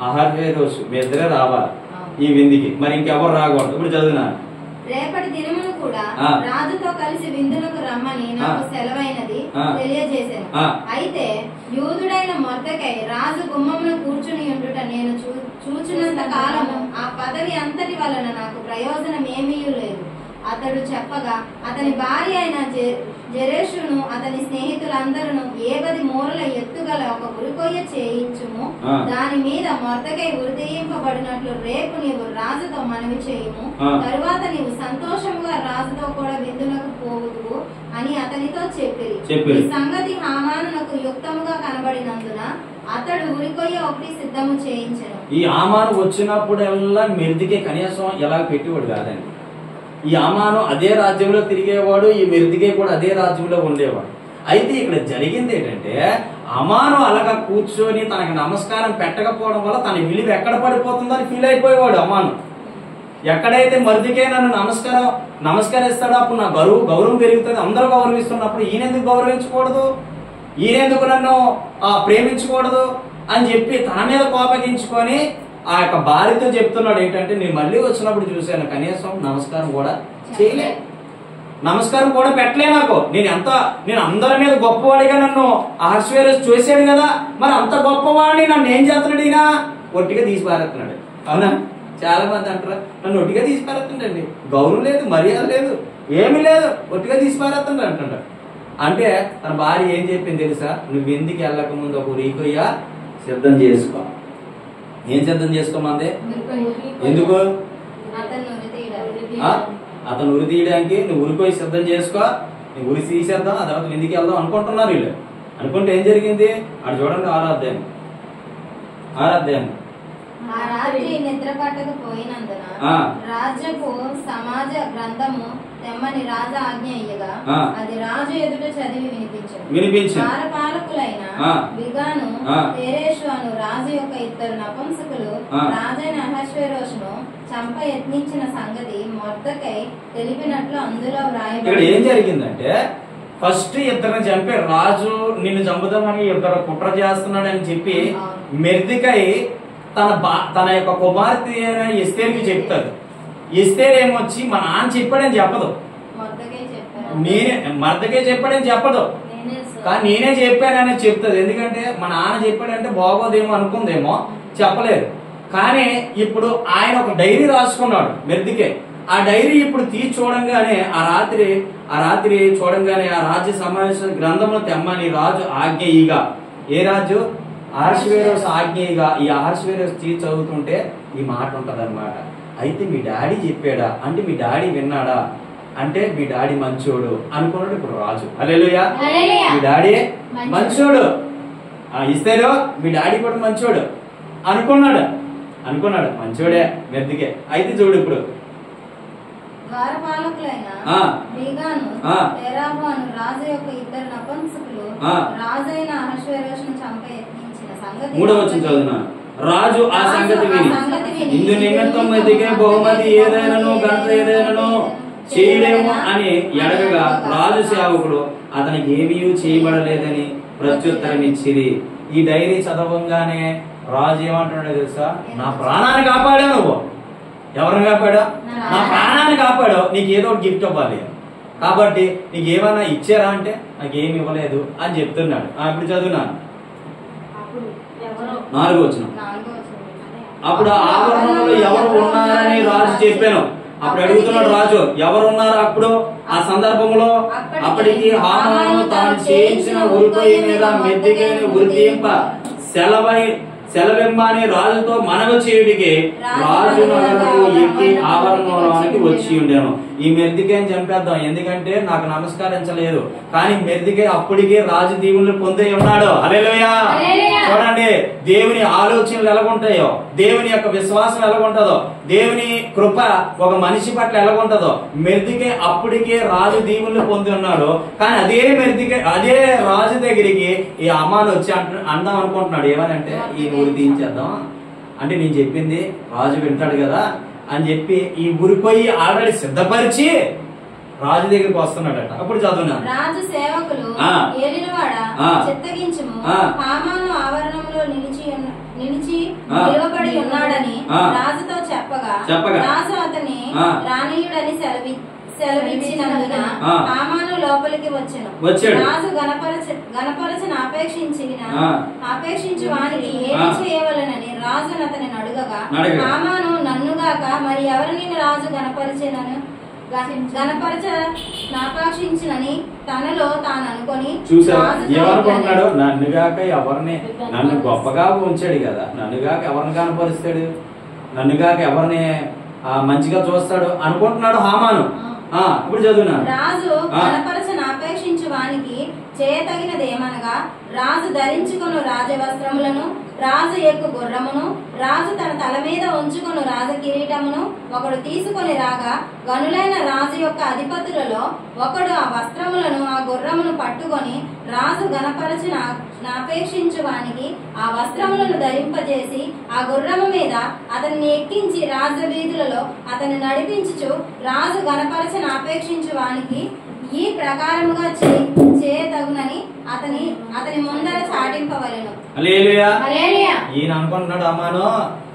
Speaker 1: అహర్వేరోషు మీ ఇద్దరే రావాలి ఈ విందుకి, మరి ఇంకెవరు రాకూడదు. ఇప్పుడు చదువునా.
Speaker 3: రేపటి దినమును కూడా రాజుతో కలిసి విందులకు రమ్మని నాకు సెలవైనది తెలియజేశాను. అయితే యూదుడైన మొర్దెకై రాజు గుమ్మమున కూర్చుని ఉండుట నేను చూచినంత కాలము ఆ పదవి అంతటి వలన నాకు ప్రయోజనం ఏమీ లేదు. అతడు చెప్పగా అతని భార్య అయిన జెరెషును అతని స్నేహితులందరూ 70 మూరల ఎత్తుగల ఒక ఉరికొయ్య చేయించుము, దాని మీద మొర్దెకై ఉరితీయింపబడినట్లు రేపు నీవు రాజుతో మనవి చేయుము, తరువాత నీవు సంతోషముగా రాజుతో కూడా విందులకు పోవుదువు అని అతనితో చెప్పిరి. ఈ సంగతి హామానునకు యుక్తముగా కనబడినందున అతడు ఉరికొయ్య ఒకటి సిద్ధము చేయించెను.
Speaker 1: ఈ హామాను వచ్చినప్పుడల్లా మెర్దికే కనీసం ఎలా పెట్టేవాడు కాదండి. ఈ హామాను అదే రాజ్యంలో తిరిగేవాడు, ఈ మెర్దికే కూడా అదే రాజ్యంలో ఉండేవాడు. అయితే ఇక్కడ జరిగింది ఏంటంటే హామాను అలాగా కూర్చొని తనకి నమస్కారం పెట్టకపోవడం వల్ల తన విలువ ఎక్కడ పడిపోతుందో అని ఫీల్ అయిపోయేవాడు హామాను. ఎక్కడైతే మర్దికే నన్ను నమస్కరిస్తాడో అప్పుడు నా గౌరవం పెరుగుతుంది, అందరూ గౌరవిస్తున్నప్పుడు ఈయనెందుకు గౌరవించకూడదు, ఈయనెందుకు నన్ను ప్రేమించకూడదు అని చెప్పి తన మీద కోపగించుకొని ఆ యొక్క భార్యతో చెప్తున్నాడు ఏంటంటే నేను మళ్ళీ వచ్చినప్పుడు చూశాను కనీసం నమస్కారం కూడా చేయలే, నమస్కారం కూడా పెట్టలే నాకు. నేను అందరి మీద గొప్పవాడిగా నన్ను అహస్వేరోషు చూశాడు కదా, మరి అంత గొప్పవాడిని నన్ను ఏం చేస్తున్నాడు, ఈయన ఒట్టిగా తీసి పారేస్తున్నాడు. అవునా? చాలా మంది అంటారు నన్ను ఒట్టిగా తీసి పారేస్తుండండి, గౌరవం లేదు, మర్యాద లేదు, ఏమి లేదు, ఒట్టిగా తీసి పారేస్తుండ అంటున్నాడు. అంటే తన భార్య ఏం చెప్పింది తెలుసా, నువ్వు ఎందుకు వెళ్ళక ముందు ఒక ఉరికొయ్య సిద్ధం చేసుకో. ఏం సిద్ధం చేసుకోమంది? ఎందుకు? అతను ఉరి తీయడానికి నువ్వు ఉరికొయ్య సిద్ధం చేసుకో, నువ్వు ఉరి తీసేద్దాం, ఆ తర్వాత ఎందుకు వెళ్దాం అనుకుంటున్నారు వీళ్ళు. అనుకుంటే ఏం జరిగింది అది చూడండి. ఆరాధ్యాయం
Speaker 3: ఆ రాత్రి నిద్ర పట్టకపోయినందున రాజ్యపు సమాజ గ్రంథము తెమ్మని రాజు ఆజ్ఞ అయ్యగా అది రాజు ఎదుట చదివి వినిపించారు. పాలకులైన బిగాను తెరేషు అను రాజు యొక్క 2 నపుంసకులు రాజైన అహస్వేరోషును చంప యత్నించిన సంగతి మొర్దెకై తెలిపినట్లు అందులో వ్రాయబడింది.
Speaker 1: ఏం జరిగిందంటే ఫస్ట్ ఇద్దరిని చంపే రాజు నిన్ను చంపుదామని ఇద్దరు కుట్ర చేస్తున్నాడు అని చెప్పి మొర్దెకై తన యొక్క కుమార్తె ఎస్తేరుకి చెప్తాడు. ఎస్తేరు ఏమొచ్చి మా నాన్న చెప్పాడని చెప్పదు, మొర్దెకై చెప్పాడని చెప్పదు, కానీ నేనే చెప్పానని చెప్తుంది. ఎందుకంటే మా నాన్న చెప్పాడంటే బాగోదేమో అనుకుందేమో, చెప్పలేదు. కానీ ఇప్పుడు ఆయన ఒక డైరీ రాసుకున్నాడు మొర్దెకై. ఆ డైరీ ఇప్పుడు తీసి చూడంగానే ఆ రాత్రి చూడంగానే ఆ రాజ్య సమావేశ గ్రంథంలో తెమ్మని రాజు ఆజ్ఞయిగా, ఏ రాజు? అహస్వేరోషు ఆజ్ఞయిగా ఈ అహస్వేరోషు తీసి చదువుతుంటే ఈ మాట ఉంటది అనమాట. అయితే మీ డాడీ చెప్పాడా అంటే మీ డాడీ విన్నాడా అంటే మీ డాడీ మంచోడు అనుకున్నాడు ఇప్పుడు రాజు. హల్లెలూయా. మీ డాడీ మంచోడు ఇస్తేరో మీ డాడీ కూడా మంచోడు అనుకున్నాడు. మంచోడే మొర్దెకై. అయితే చూడు ఇప్పుడు
Speaker 3: ద్వారపాలకులైన బిగాను తెరాబు అను రాజు యొక్క 2 నపుంసకులు రాజైన అహస్వేరోషును చంప యత్నించిన సంగతి
Speaker 1: 3వ వచనం చదువునా. రాజు ఆ సంగతి విని ఇందు నిమిత్తం మొర్దెకై బహుమతి ఏదైనాను ఘనత ఏదైనాను చేయలేము అని ఎడగగా రాజు సేవకుడు అతనికి ఏమీ చేయబడలేదని ప్రత్యుత్తరం ఇచ్చిరి. ఈ డైరీ చదవంగానే రాజు ఏమంటున్నాడో తెలుసా, నా ప్రాణాన్ని కాపాడా నువ్వు. ఎవరిని కాపాడా? నా ప్రాణాన్ని కాపాడావు, నీకు ఏదో ఒకటి గిఫ్ట్ ఇవ్వాలి, కాబట్టి నీకు ఏమైనా ఇచ్చారా అంటే నాకు ఏమి ఇవ్వలేదు అని చెప్తున్నాడు. ఇప్పుడు చదువున్నాను 4వ వచనం. అప్పుడు ఆవరణంలో ఎవరు ఉన్నారని రాజు చెప్పాను. అప్పుడు అడుగుతున్నాడు రాజు ఎవరు ఉన్నారు అప్పుడు ఆ సందర్భంలో. అప్పటికి హామాను తాను చేయించిన ఉరికొయ్య మీద మొర్దెకైని ఉరితీయింప సెలవిమ్మని రాజుతో మనవి చేయుడికి రాజు నగరకు ఎక్కి ఆవరణంలోనికి వచ్చి ఉండేను. ఈ మొర్దెకైని చంపేద్దాం, ఎందుకంటే నాకు నమస్కరించలేదు. కానీ మొర్దెకై అప్పటికే రాజు దీవుల్ని పొందే ఉన్నాడు. హల్లెలూయా. చూడండి దేవుని ఆలోచనలు ఎలాగుంటాయో, దేవుని యొక్క విశ్వాసం ఎలాగుంటుందో, దేవుని కృప ఒక మనిషి పట్ల ఎలాగుంటుందో. మొర్దెకై అప్పటికే రాజు దీవుల్ని పొంది ఉన్నాడు. కానీ అదే రాజు దగ్గరికి ఈ హామాను వచ్చి అందాం అనుకుంటున్నాడు. ఏమనంటే ఈ ఊరి తీయించేద్దాం అంటే నేను చెప్పింది రాజు వింటాడు కదా అని చెప్పి ఈ ఉరికొయ్యి ఆల్రెడీ సిద్ధపరిచి రాజు దగ్గరికి వస్తున్నాడట. అప్పుడు చదువునా.
Speaker 3: రాజు సేవకులు ఏలినవాడా చిత్తగించుము, హామాను ఆవరణంలో నిలిచి నిలవబడి ఉన్నాడని రాజుతో చెప్పగా రాజు అతని రానీయుడని సెలవిచ్చినందున హామాను లోపలికి వచ్చెను. రాజు గణపరచను ఆపేక్షించి వానికి ఏమి చేయవలనని రాజు అతని అడుగగా హామాను నన్నుగాక మరి ఎవరిని రాజు గణపరచనని నాపేక్షించినని తనలో తాను అనుకొని
Speaker 1: ఏమనుకుంటున్నాడు? నన్నుగాక ఎవరిని, నన్ను గొప్పగా ఉంచాడు కదా, నన్నుగాక ఎవరిని కనపరుస్తాడు, నన్నుగాక ఎవరిని మంచిగా చూస్తాడు అనుకుంటున్నాడు హామాను. ఇప్పుడు చదువున్నాను.
Speaker 3: రాజు గణపరచను ఆపేక్షించు వానికి చేయతగినది ఏమనగా రాజు ధరించుకొను రాజవస్త్రములను, రాజు ఎక్కు గుర్రమును, రాజు తన తల మీద ఉంచుకొను రాజ కిరీటమును ఒకడు తీసుకొని రాగా గనులైన రాజు యొక్క అధిపతులలో ఒకడు ఆ వస్త్రములను ఆ గుర్రమును పట్టుకొని రాజు గణపరచిన నాపేక్షించు వానికి ఆ వస్త్రములను ధరింపజేసి ఆ గుర్రము మీద అతన్ని ఎక్కించి రాజవీధులలో అతన్ని నడిపించుచు రాజు గణపరచిన ఆపేక్షించు వానికి ఈ ప్రకారముగా చేయతగునని అతని ముందర చాటింపవలెను.
Speaker 1: ఈయన అనుకుంటున్నాడు అమ్మాను,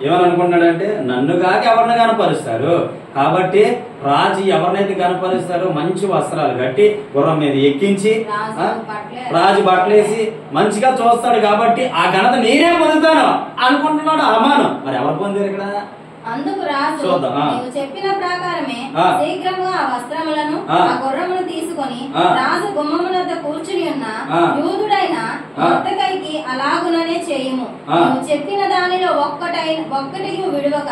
Speaker 1: ఏమని అనుకుంటున్నాడు అంటే నన్ను కాక ఎవరిని కనపరుస్తారు కాబట్టి రాజు ఎవరినైతే కనపరుస్తారో మంచి వస్త్రాలు కట్టి గుర్రం మీద ఎక్కించి రాజు బట్టలేసి మంచిగా చూస్తాడు కాబట్టి ఆ ఘనత నేనే పొందుతాను అనుకుంటున్నాడు అమ్మాను. మరి ఎవరు పొందారు ఇక్కడ?
Speaker 3: అందుకు రాజు నీవు చెప్పిన ప్రకారమే శీఘ్రముగా ఆ వస్త్రములను ఆ గుర్రమును తీసుకొని రాజు గుమ్మముల వద్ద కూర్చుని ఉన్న యూదుడైన మొర్దెకైకి అలాగుననే చేయుము. నువ్వు చెప్పిన దానిలో ఒక్కటి విడువక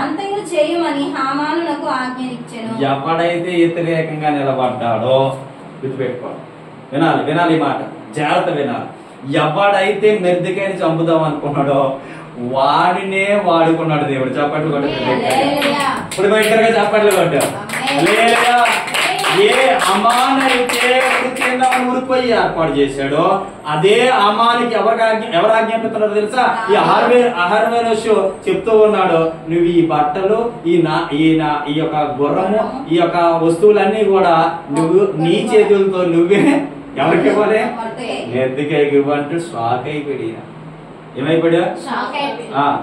Speaker 3: అంతయు చేయుమని హామానునకు ఆజ్ఞనిచ్చెను.
Speaker 1: ఎప్పుడైతే వ్యతిరేకంగా నిలబడ్డాడో గుర్తుపెట్టుకోండి, వినాలి ఈ మాట, జాగ్రత్త వినాలి. ఎవడైతే మొర్దెకైని చంపుదాం అనుకున్నాడో వాడినే వాడుకున్నాడు దేవుడు. చప్పట్లు కొట్టు, ఇప్పుడు బయటగా చప్పట్లు కొట్టు. ఏ అమానైతే ఊరిపోయి ఏర్పాటు చేశాడో అదే అమానికి ఎవరు ఆజ్ఞాపిస్తున్నారో తెలుసా? ఈ అహర్వేరోషు చెప్తూ ఉన్నాడు, నువ్వు ఈ బట్టలు ఈ యొక్క గుర్రము ఈ యొక్క వస్తువులన్నీ కూడా నువ్వు నీ చేతులతో నువ్వే ఎవరికి ఇవ్వాలి? మొర్దెకైకి ఇవ్వంటూ షాక్ అయిపోయి ఏమైపోయా?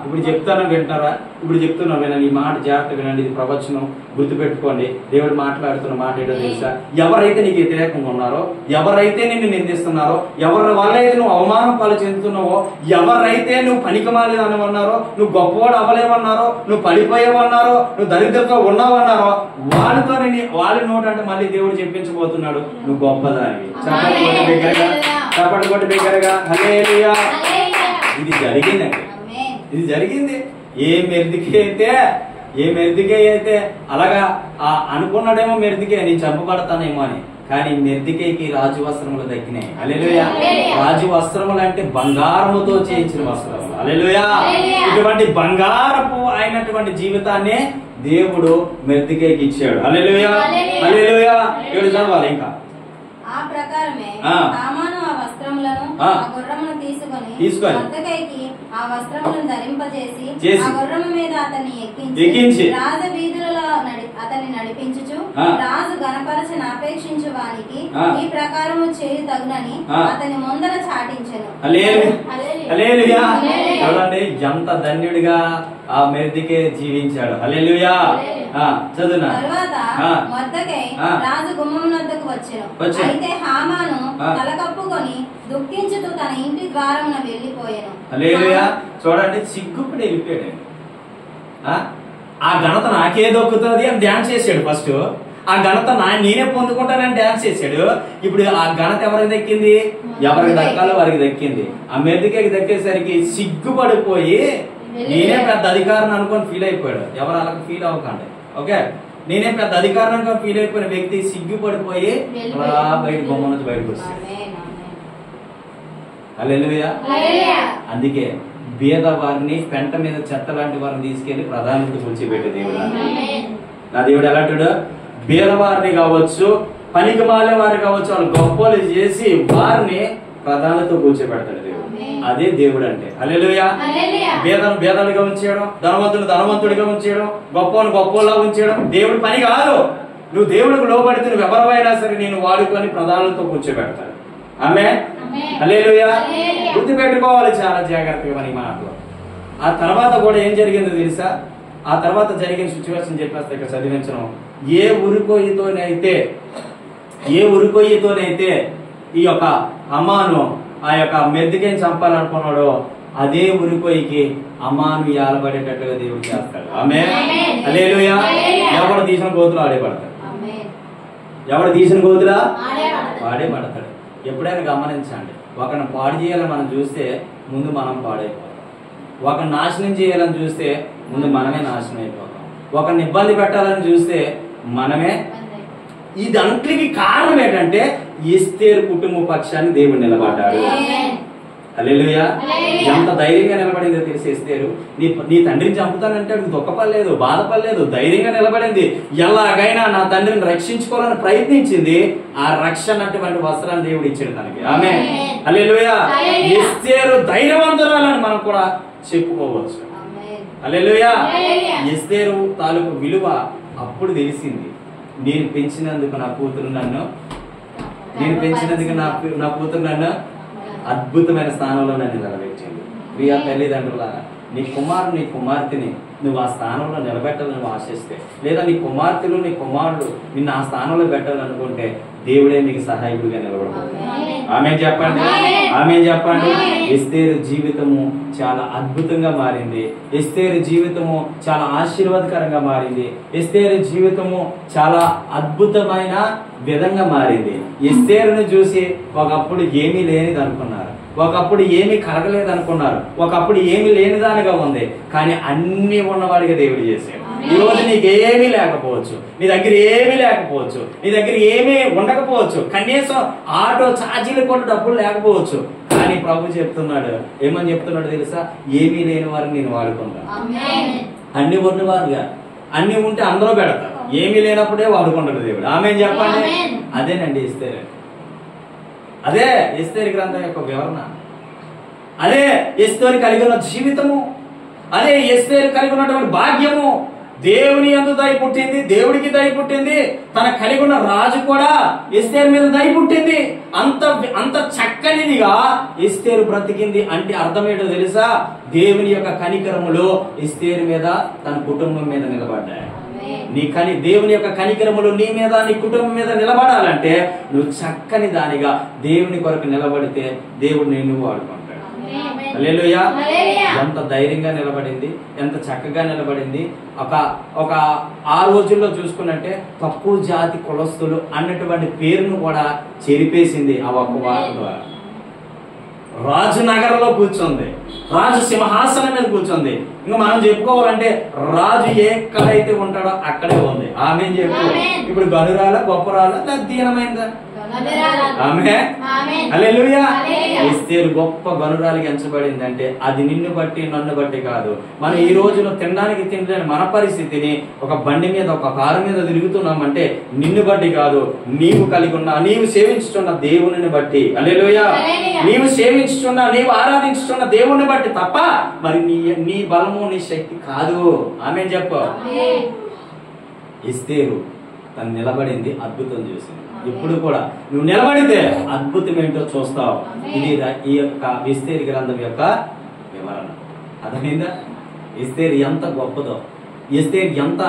Speaker 1: ఇప్పుడు చెప్తాను వింటారా? ఇప్పుడు చెప్తున్నా వినండి, ఈ మాట జాగ్రత్త వినండి, ఇది ప్రవచనం గుర్తుపెట్టుకోండి. దేవుడు మాట్లాడుతున్న మాట ఏంటో తెలుసా? ఎవరైతే నీకు వ్యతిరేకంగా ఉన్నారో, ఎవరైతే నిన్ను నిందిస్తున్నారో, ఎవరి వల్ల అయితే నువ్వు అవమానం పాలు చెందుతున్నావో, ఎవరైతే నువ్వు పనికిమాలేదని అన్నారో, నువ్వు గొప్పవాడు అవ్వలేమన్నారో, నువ్వు పడిపోయావన్నారో, నువ్వు దరిద్రతో ఉన్నావన్నారో వాళ్ళతో వాళ్ళ నోట అంటే మళ్ళీ దేవుడు చెప్పించబోతున్నాడు నువ్వు గొప్పదానివి. చప్పటి కొట్టి దగ్గరగా హల్లెలూయా. ఇది జరిగింది. ఏ మెర్దికే అయితే అలాగా అనుకున్నాడేమో మెర్దికే నేను చంపబడతానేమో అని, కానీ మెర్దికేకి రాజు వస్త్రములు దక్కినాయి. హల్లెలూయా. రాజు వస్త్రములు అంటే బంగారముతో చేయించిన వస్త్రములు. హల్లెలూయా. ఇటువంటి బంగారపు అయినటువంటి జీవితాన్ని దేవుడు మెర్దికేకి ఇచ్చాడు. హల్లెలూయా. హల్లెలూయా. ఏడు చదవాలి ఇంకా.
Speaker 3: ఆ ప్రకారమే హామాను ఆ వస్త్రములను ఆ గుర్రమును తీసుకొని మొర్దెకైకి ఆ వస్త్రములను ధరింపజేసి ఆ గుర్రము మీద అతన్ని ఎక్కించి రాజ వీధులలో అతన్ని నడిపించుచు రాజు గణపరచన ఆపేక్షించు వానికి ఈ ప్రకారము చేయి తగునని అతని ముందర చాటించెను.
Speaker 1: హల్లెలూయా. చూడండి ఎంత ధన్యుడిగా ఆ మెర్దికే జీవించాడు. హల్లెలూయా. చదువునా.
Speaker 3: తరువాత మొర్దెకై రాజు గుమ్మం వద్దకు వచ్చెను. అయితే హామాను తల కప్పుకొని దుఃఖించుతూ తన ఇంటి ద్వారమున వెళ్లిపోయాను.
Speaker 1: హల్లెలూయా. చూడండి సిగ్గుపడి వెళ్ళిపోయాడు. ఆ ఘనత నాకే దొక్కుతుంది అని డాన్స్ చేశాడు. ఫస్ట్ ఆ ఘనత నేనే పొందుకుంటానని డాన్స్ చేశాడు. ఇప్పుడు ఆ ఘనత ఎవరికి దక్కింది? ఎవరికి దక్కాలో వారికి దక్కింది. ఆ మెర్దికేకి దక్కేసరికి సిగ్గుపడిపోయి నేనే పెద్ద అధికారం అనుకొని ఫీల్ అయిపోయాడు. ఎవరు అలా ఫీల్ అవ్వకండి, ఓకే? నేనే పెద్ద అధికారంగా ఫీల్ అయిపోయిన వ్యక్తి సిగ్గుపడిపోయి అలా బయట బొమ్మ నుంచి బయటకు వస్తాడు. హల్లెలూయా. అందుకే బీద వారిని పెంట మీద చెత్త లాంటి వారిని తీసుకెళ్లి ప్రధానికి కూర్చోబెట్టే దేవుడు. నా దేవుడు ఎలాంటాడు? బీదవారిని కావచ్చు, పనికి మాలే వారిని కావచ్చు, వాళ్ళు గొప్పలు చేసి వారిని ప్రధానితో కూర్చోబెడతాడు దేవుడు. అదే దేవుడు అంటే. హల్లెలూయా. బేదను బేదలుగా ఉంచేయడం, ధనవంతుడు ధనవంతుడిగా ఉంచేయడం, గొప్పను గొప్పలా ఉంచేయడం దేవుడి పని కాదు. నువ్వు దేవుడికి లోబడితే నువ్వు ఎవరైనా సరే నేను వాడుకొని ప్రధానులతో కూర్చోబెడతాడు. ఆమేన్. హల్లెలూయా. గుర్తుపెట్టుకోవాలి చాలా జాగ్రత్తగా మన మాటలు. ఆ తర్వాత కూడా ఏం జరిగిందో తెలుసా? ఆ తర్వాత జరిగిన సిచ్యువేషన్ చెప్పేస్తే ఇక్కడ చదివించను. ఏ ఉరికొయ్యితోనైతే ఈ యొక్క అమ్మాను ఆ యొక్క మెద్దికేని చంపాలనుకున్నాడో అదే ఉరికొయ్యికి అమ్మాను ఏలబడేటట్టుగా దేవుడు చేస్తాడు. ఆమేన్. హల్లెలూయా. ఎవడు తీసిన గోతులు ఆడే పడతాడు. ఎవడు తీసిన గోతులా వాడే పడతాడు. ఎప్పుడైనా గమనించండి, ఒకరిని పాడు చేయాలని మనం చూస్తే ముందు మనం పాడైపోతాం. ఒకరిని నాశనం చేయాలని చూస్తే ముందు మనమే నాశనం అయిపోతాం. ఒకరిని ఇబ్బంది పెట్టాలని చూస్తే మనమే. ఇదంతటికి కారణం ఏంటంటే ఎస్తేరు కుటుంబ పక్షాన్ని దేవుడు నిలబడ్డాడు. హల్లెలూయా. ఎంత ధైర్యంగా నిలబడిందో తెలిసి ఎస్తేరు, నీ తండ్రిని చంపుతానంటే అది దుఃఖపడలేదు, బాధపడలేదు, ధైర్యంగా నిలబడింది. ఎలాగైనా నా తండ్రిని రక్షించుకోవాలని ప్రయత్నించింది. ఆ రక్షణ అటువంటి వస్త్రాన్ని దేవుడు ఇచ్చాడు తనకి. ఆమేన్. హల్లెలూయా. ఎస్తేరు ధైర్యవంతురాలని మనం కూడా చెప్పుకోవచ్చు. హల్లెలూయా. ఎస్తేరు తాలూకు విలువ అప్పుడు తెలిసింది. నేను పెంచినందుకు నా కూతురు నన్ను అద్భుతమైన స్థానంలో నన్ను నిలబెట్టింది. ప్రియ తల్లిదండ్రులారా, నీ కుమారుడు నీ కుమార్తెని నువ్వు ఆ స్థానంలో నిలబెట్టాలని నువ్వు ఆశిస్తే, లేదా నీ కుమార్తెలు నీ కుమారుడు నిన్ను ఆ స్థానంలో పెట్టాలనుకుంటే దేవుడే మీకు సహాయకుడిగా నిలబడబోతుంది. ఆమేన్ చెప్పండి. ఆమేన్ చెప్పండి. ఎస్తేరు జీవితము చాలా అద్భుతంగా మారింది. ఎస్తేరు జీవితము చాలా ఆశీర్వాదకరంగా మారింది. ఎస్తేరు జీవితము చాలా అద్భుతమైన విధంగా మారింది. ఎస్తేరును చూసి ఒకప్పుడు ఏమీ లేనిది అనుకున్నారు, ఒకప్పుడు ఏమీ కలగలేదు అనుకున్నారు, ఒకప్పుడు ఏమీ లేనిదానిగా ఉంది. కానీ అన్ని ఉన్నవాడిగా దేవుడు చేశాడు. ఈ రోజు నీకేమీ లేకపోవచ్చు, నీ దగ్గర ఏమీ లేకపోవచ్చు, నీ దగ్గర ఏమీ ఉండకపోవచ్చు, కనీసం ఆటో ఛార్జీలు కూడా డబ్బులు లేకపోవచ్చు. కానీ ప్రభు చెప్తున్నాడు, ఏమని చెప్తున్నాడు తెలుసా? ఏమీ లేని వారిని నేను వాడుకుంటాను. అన్ని ఉన్నవారుగా, అన్ని ఉంటే అందరూ పెడతారు, ఏమీ లేనప్పుడే వాడుకుంటాడు దేవుడు. ఆమేన్ చెప్పండి. అదేనండి ఎస్తేరు. అదే ఎస్తేరు గ్రంథం యొక్క వివరణ. అదే ఎస్తేరు కలిగి ఉన్న జీవితము, అదే ఎస్తేరు కలిగి ఉన్నటువంటి భాగ్యము. దేవుని యందు దయ పుట్టింది, దేవుడికి దయ పుట్టింది. తన కలిగి ఉన్న రాజు కూడా ఎస్తేరు మీద దయ పుట్టింది. అంత చక్కనిదిగా ఎస్తేరు బ్రతికింది. అంటే అర్థం ఏంటో తెలుసా? దేవుని యొక్క కనికరములో ఎస్తేరు మీద, తన కుటుంబం మీద నిలబడ్డాయి. దేవుని యొక్క కనికరములు నీ మీద, నీ కుటుంబం మీద నిలబడాలంటే నువ్వు చక్కని దానిగా దేవుని కొరకు నిలబడితే దేవుడు నిన్ను వాడుకుంటాడు. హల్లెలూయా. ఎంత ధైర్యంగా నిలబడింది, ఎంత చక్కగా నిలబడింది. ఒక ఆ రోజుల్లో చూసుకున్నట్టే తక్కువ జాతి కులస్తులు అన్నటువంటి పేరును కూడా చెరిపేసింది ఆ ఒక్క వార్త ద్వారా. రాజు నగరంలో కూర్చుంది, రాజు సింహాసనం మీద కూర్చుంది. ఇంకా మనం చెప్పుకోవాలంటే రాజు ఎక్కడైతే ఉంటాడో అక్కడే ఉంది. ఆమేన్ చెప్పు. ఇప్పుడు గనురాల, గొప్పరాల, దీనమైందా? ఆమేన్. హల్లెలూయా. ఎస్తేరు గొప్ప గనురాలికి ఎంచబడింది. అంటే అది నిన్ను బట్టి నన్ను బట్టి కాదు. మనం ఈ రోజులో తినడానికి తినలేని మన పరిస్థితిని ఒక బండి మీద, ఒక కారు మీద తిరుగుతున్నామంటే నిన్ను బట్టి కాదు, నీవు కలిగి ఉన్న, నీవు సేవించుతున్న దేవుని బట్టి. హల్లెలూయా. నీవు సేవించుతున్న, నీవు ఆరాధించుతున్న దేవుని బట్టి తప్ప మరి నీ బలము, నీ శక్తి కాదు. ఆమేన్ చెప్పు. ఎస్తేరు తను నిలబడింది, అద్భుతం చేసింది. ఇప్పుడు కూడా నువ్వు నిలబడితే అద్భుతం ఏంటో చూస్తావు. ఇది ఈ యొక్క ఎస్తేరు గ్రంథం యొక్క వివరణ. అర్థమైందా? ఎస్తేరు ఎంత గొప్పదో, ఎస్తేరు ఎంత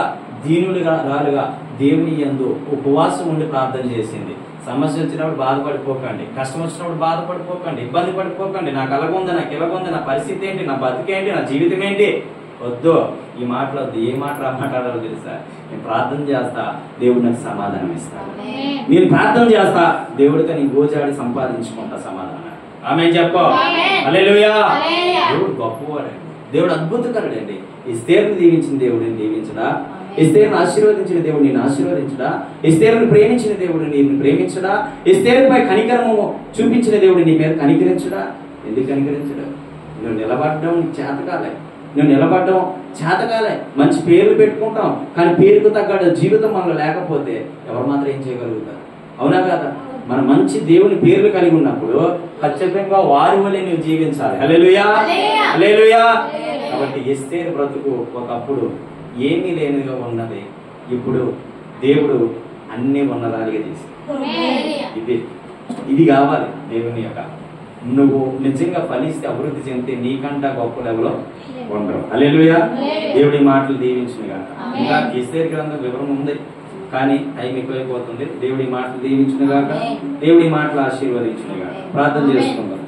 Speaker 1: దీనులుగా దేవుని యందు ఉపవాసం ఉండి ప్రార్థన చేసింది. సమస్య వచ్చినప్పుడు బాధపడిపోకండి, కష్టం వచ్చినప్పుడు బాధపడిపోకండి, ఇబ్బంది పడిపోకండి. నాకు అలాగుంది, నాకు ఇలాగుంది, నా పరిస్థితి ఏంటి, నా బతికేంటి, నా జీవితం ఏంటి, వద్దు. ఈ మాటలు వద్దు. ఏ మాట మాట్లాడాలో తెలుసా? నేను ప్రార్థన చేస్తా, దేవుడు నాకు సమాధానం ఇస్తాడు. నేను ప్రార్థన చేస్తా, దేవుడితో నీ గోచాడి సంపాదించుకుంటా సమాధానం. ఆమేన్ చెప్పు. హల్లెలూయా. దేవుడు గొప్పవాడండి, దేవుడు అద్భుతకరుడండి. ఎస్తేరును దీవించిన దేవుడిని దీవించడా? ఎస్తేరును ఆశీర్వదించిన దేవుడు నేను ఆశీర్వదించడా? ఎస్తేరును ప్రేమించిన దేవుడు నేను ప్రేమించడా? ఎస్తేరుపై కనికరము చూపించిన దేవుడు నీ మీద కనికరించడా? ఎందుకు కనికరించడా? నువ్వు నిలబడడం చేతకాలే, నువ్వు నిలబడడం చేతకాలే. మంచి పేర్లు పెట్టుకుంటాం, కానీ పేరుకు తగ్గ జీవితం మనలో లేకపోతే ఎవరు మాత్రం ఏం చేయగలుగుతారు? అవునా కాదా? మన మంచి దేవుని పేర్లు కలిగి ఉన్నప్పుడు ఖచ్చితంగా వారి వల్లే నువ్వు జీవించాలి. హల్లెలూయా. హల్లెలూయా. కాబట్టి ఎస్తేరు బ్రతుకు ఒకప్పుడు ఏమీ లేనిగా ఉన్నది, ఇప్పుడు దేవుడు అన్ని ఉన్నదానిగా చేసి ఇది కావాలి దేవుని యొక్క
Speaker 2: నువ్వు నిజంగా ఫలిస్తే అభివృద్ధి చెందితే నీకంటా గొప్ప లెవెల్లో ఉండరు. హల్లెలూయా. దేవుడి మాటలు దీవించునుగా. ఇంకా ఎస్తేరు గ్రంథం వివరం ఉంది కానీ టైం ఎక్కువైపోతుంది. దేవుడి మాటలు దీవించునుగాక. దేవుడి మాటలు ఆశీర్వదించునుగా. ప్రార్థన చేసుకుందాం.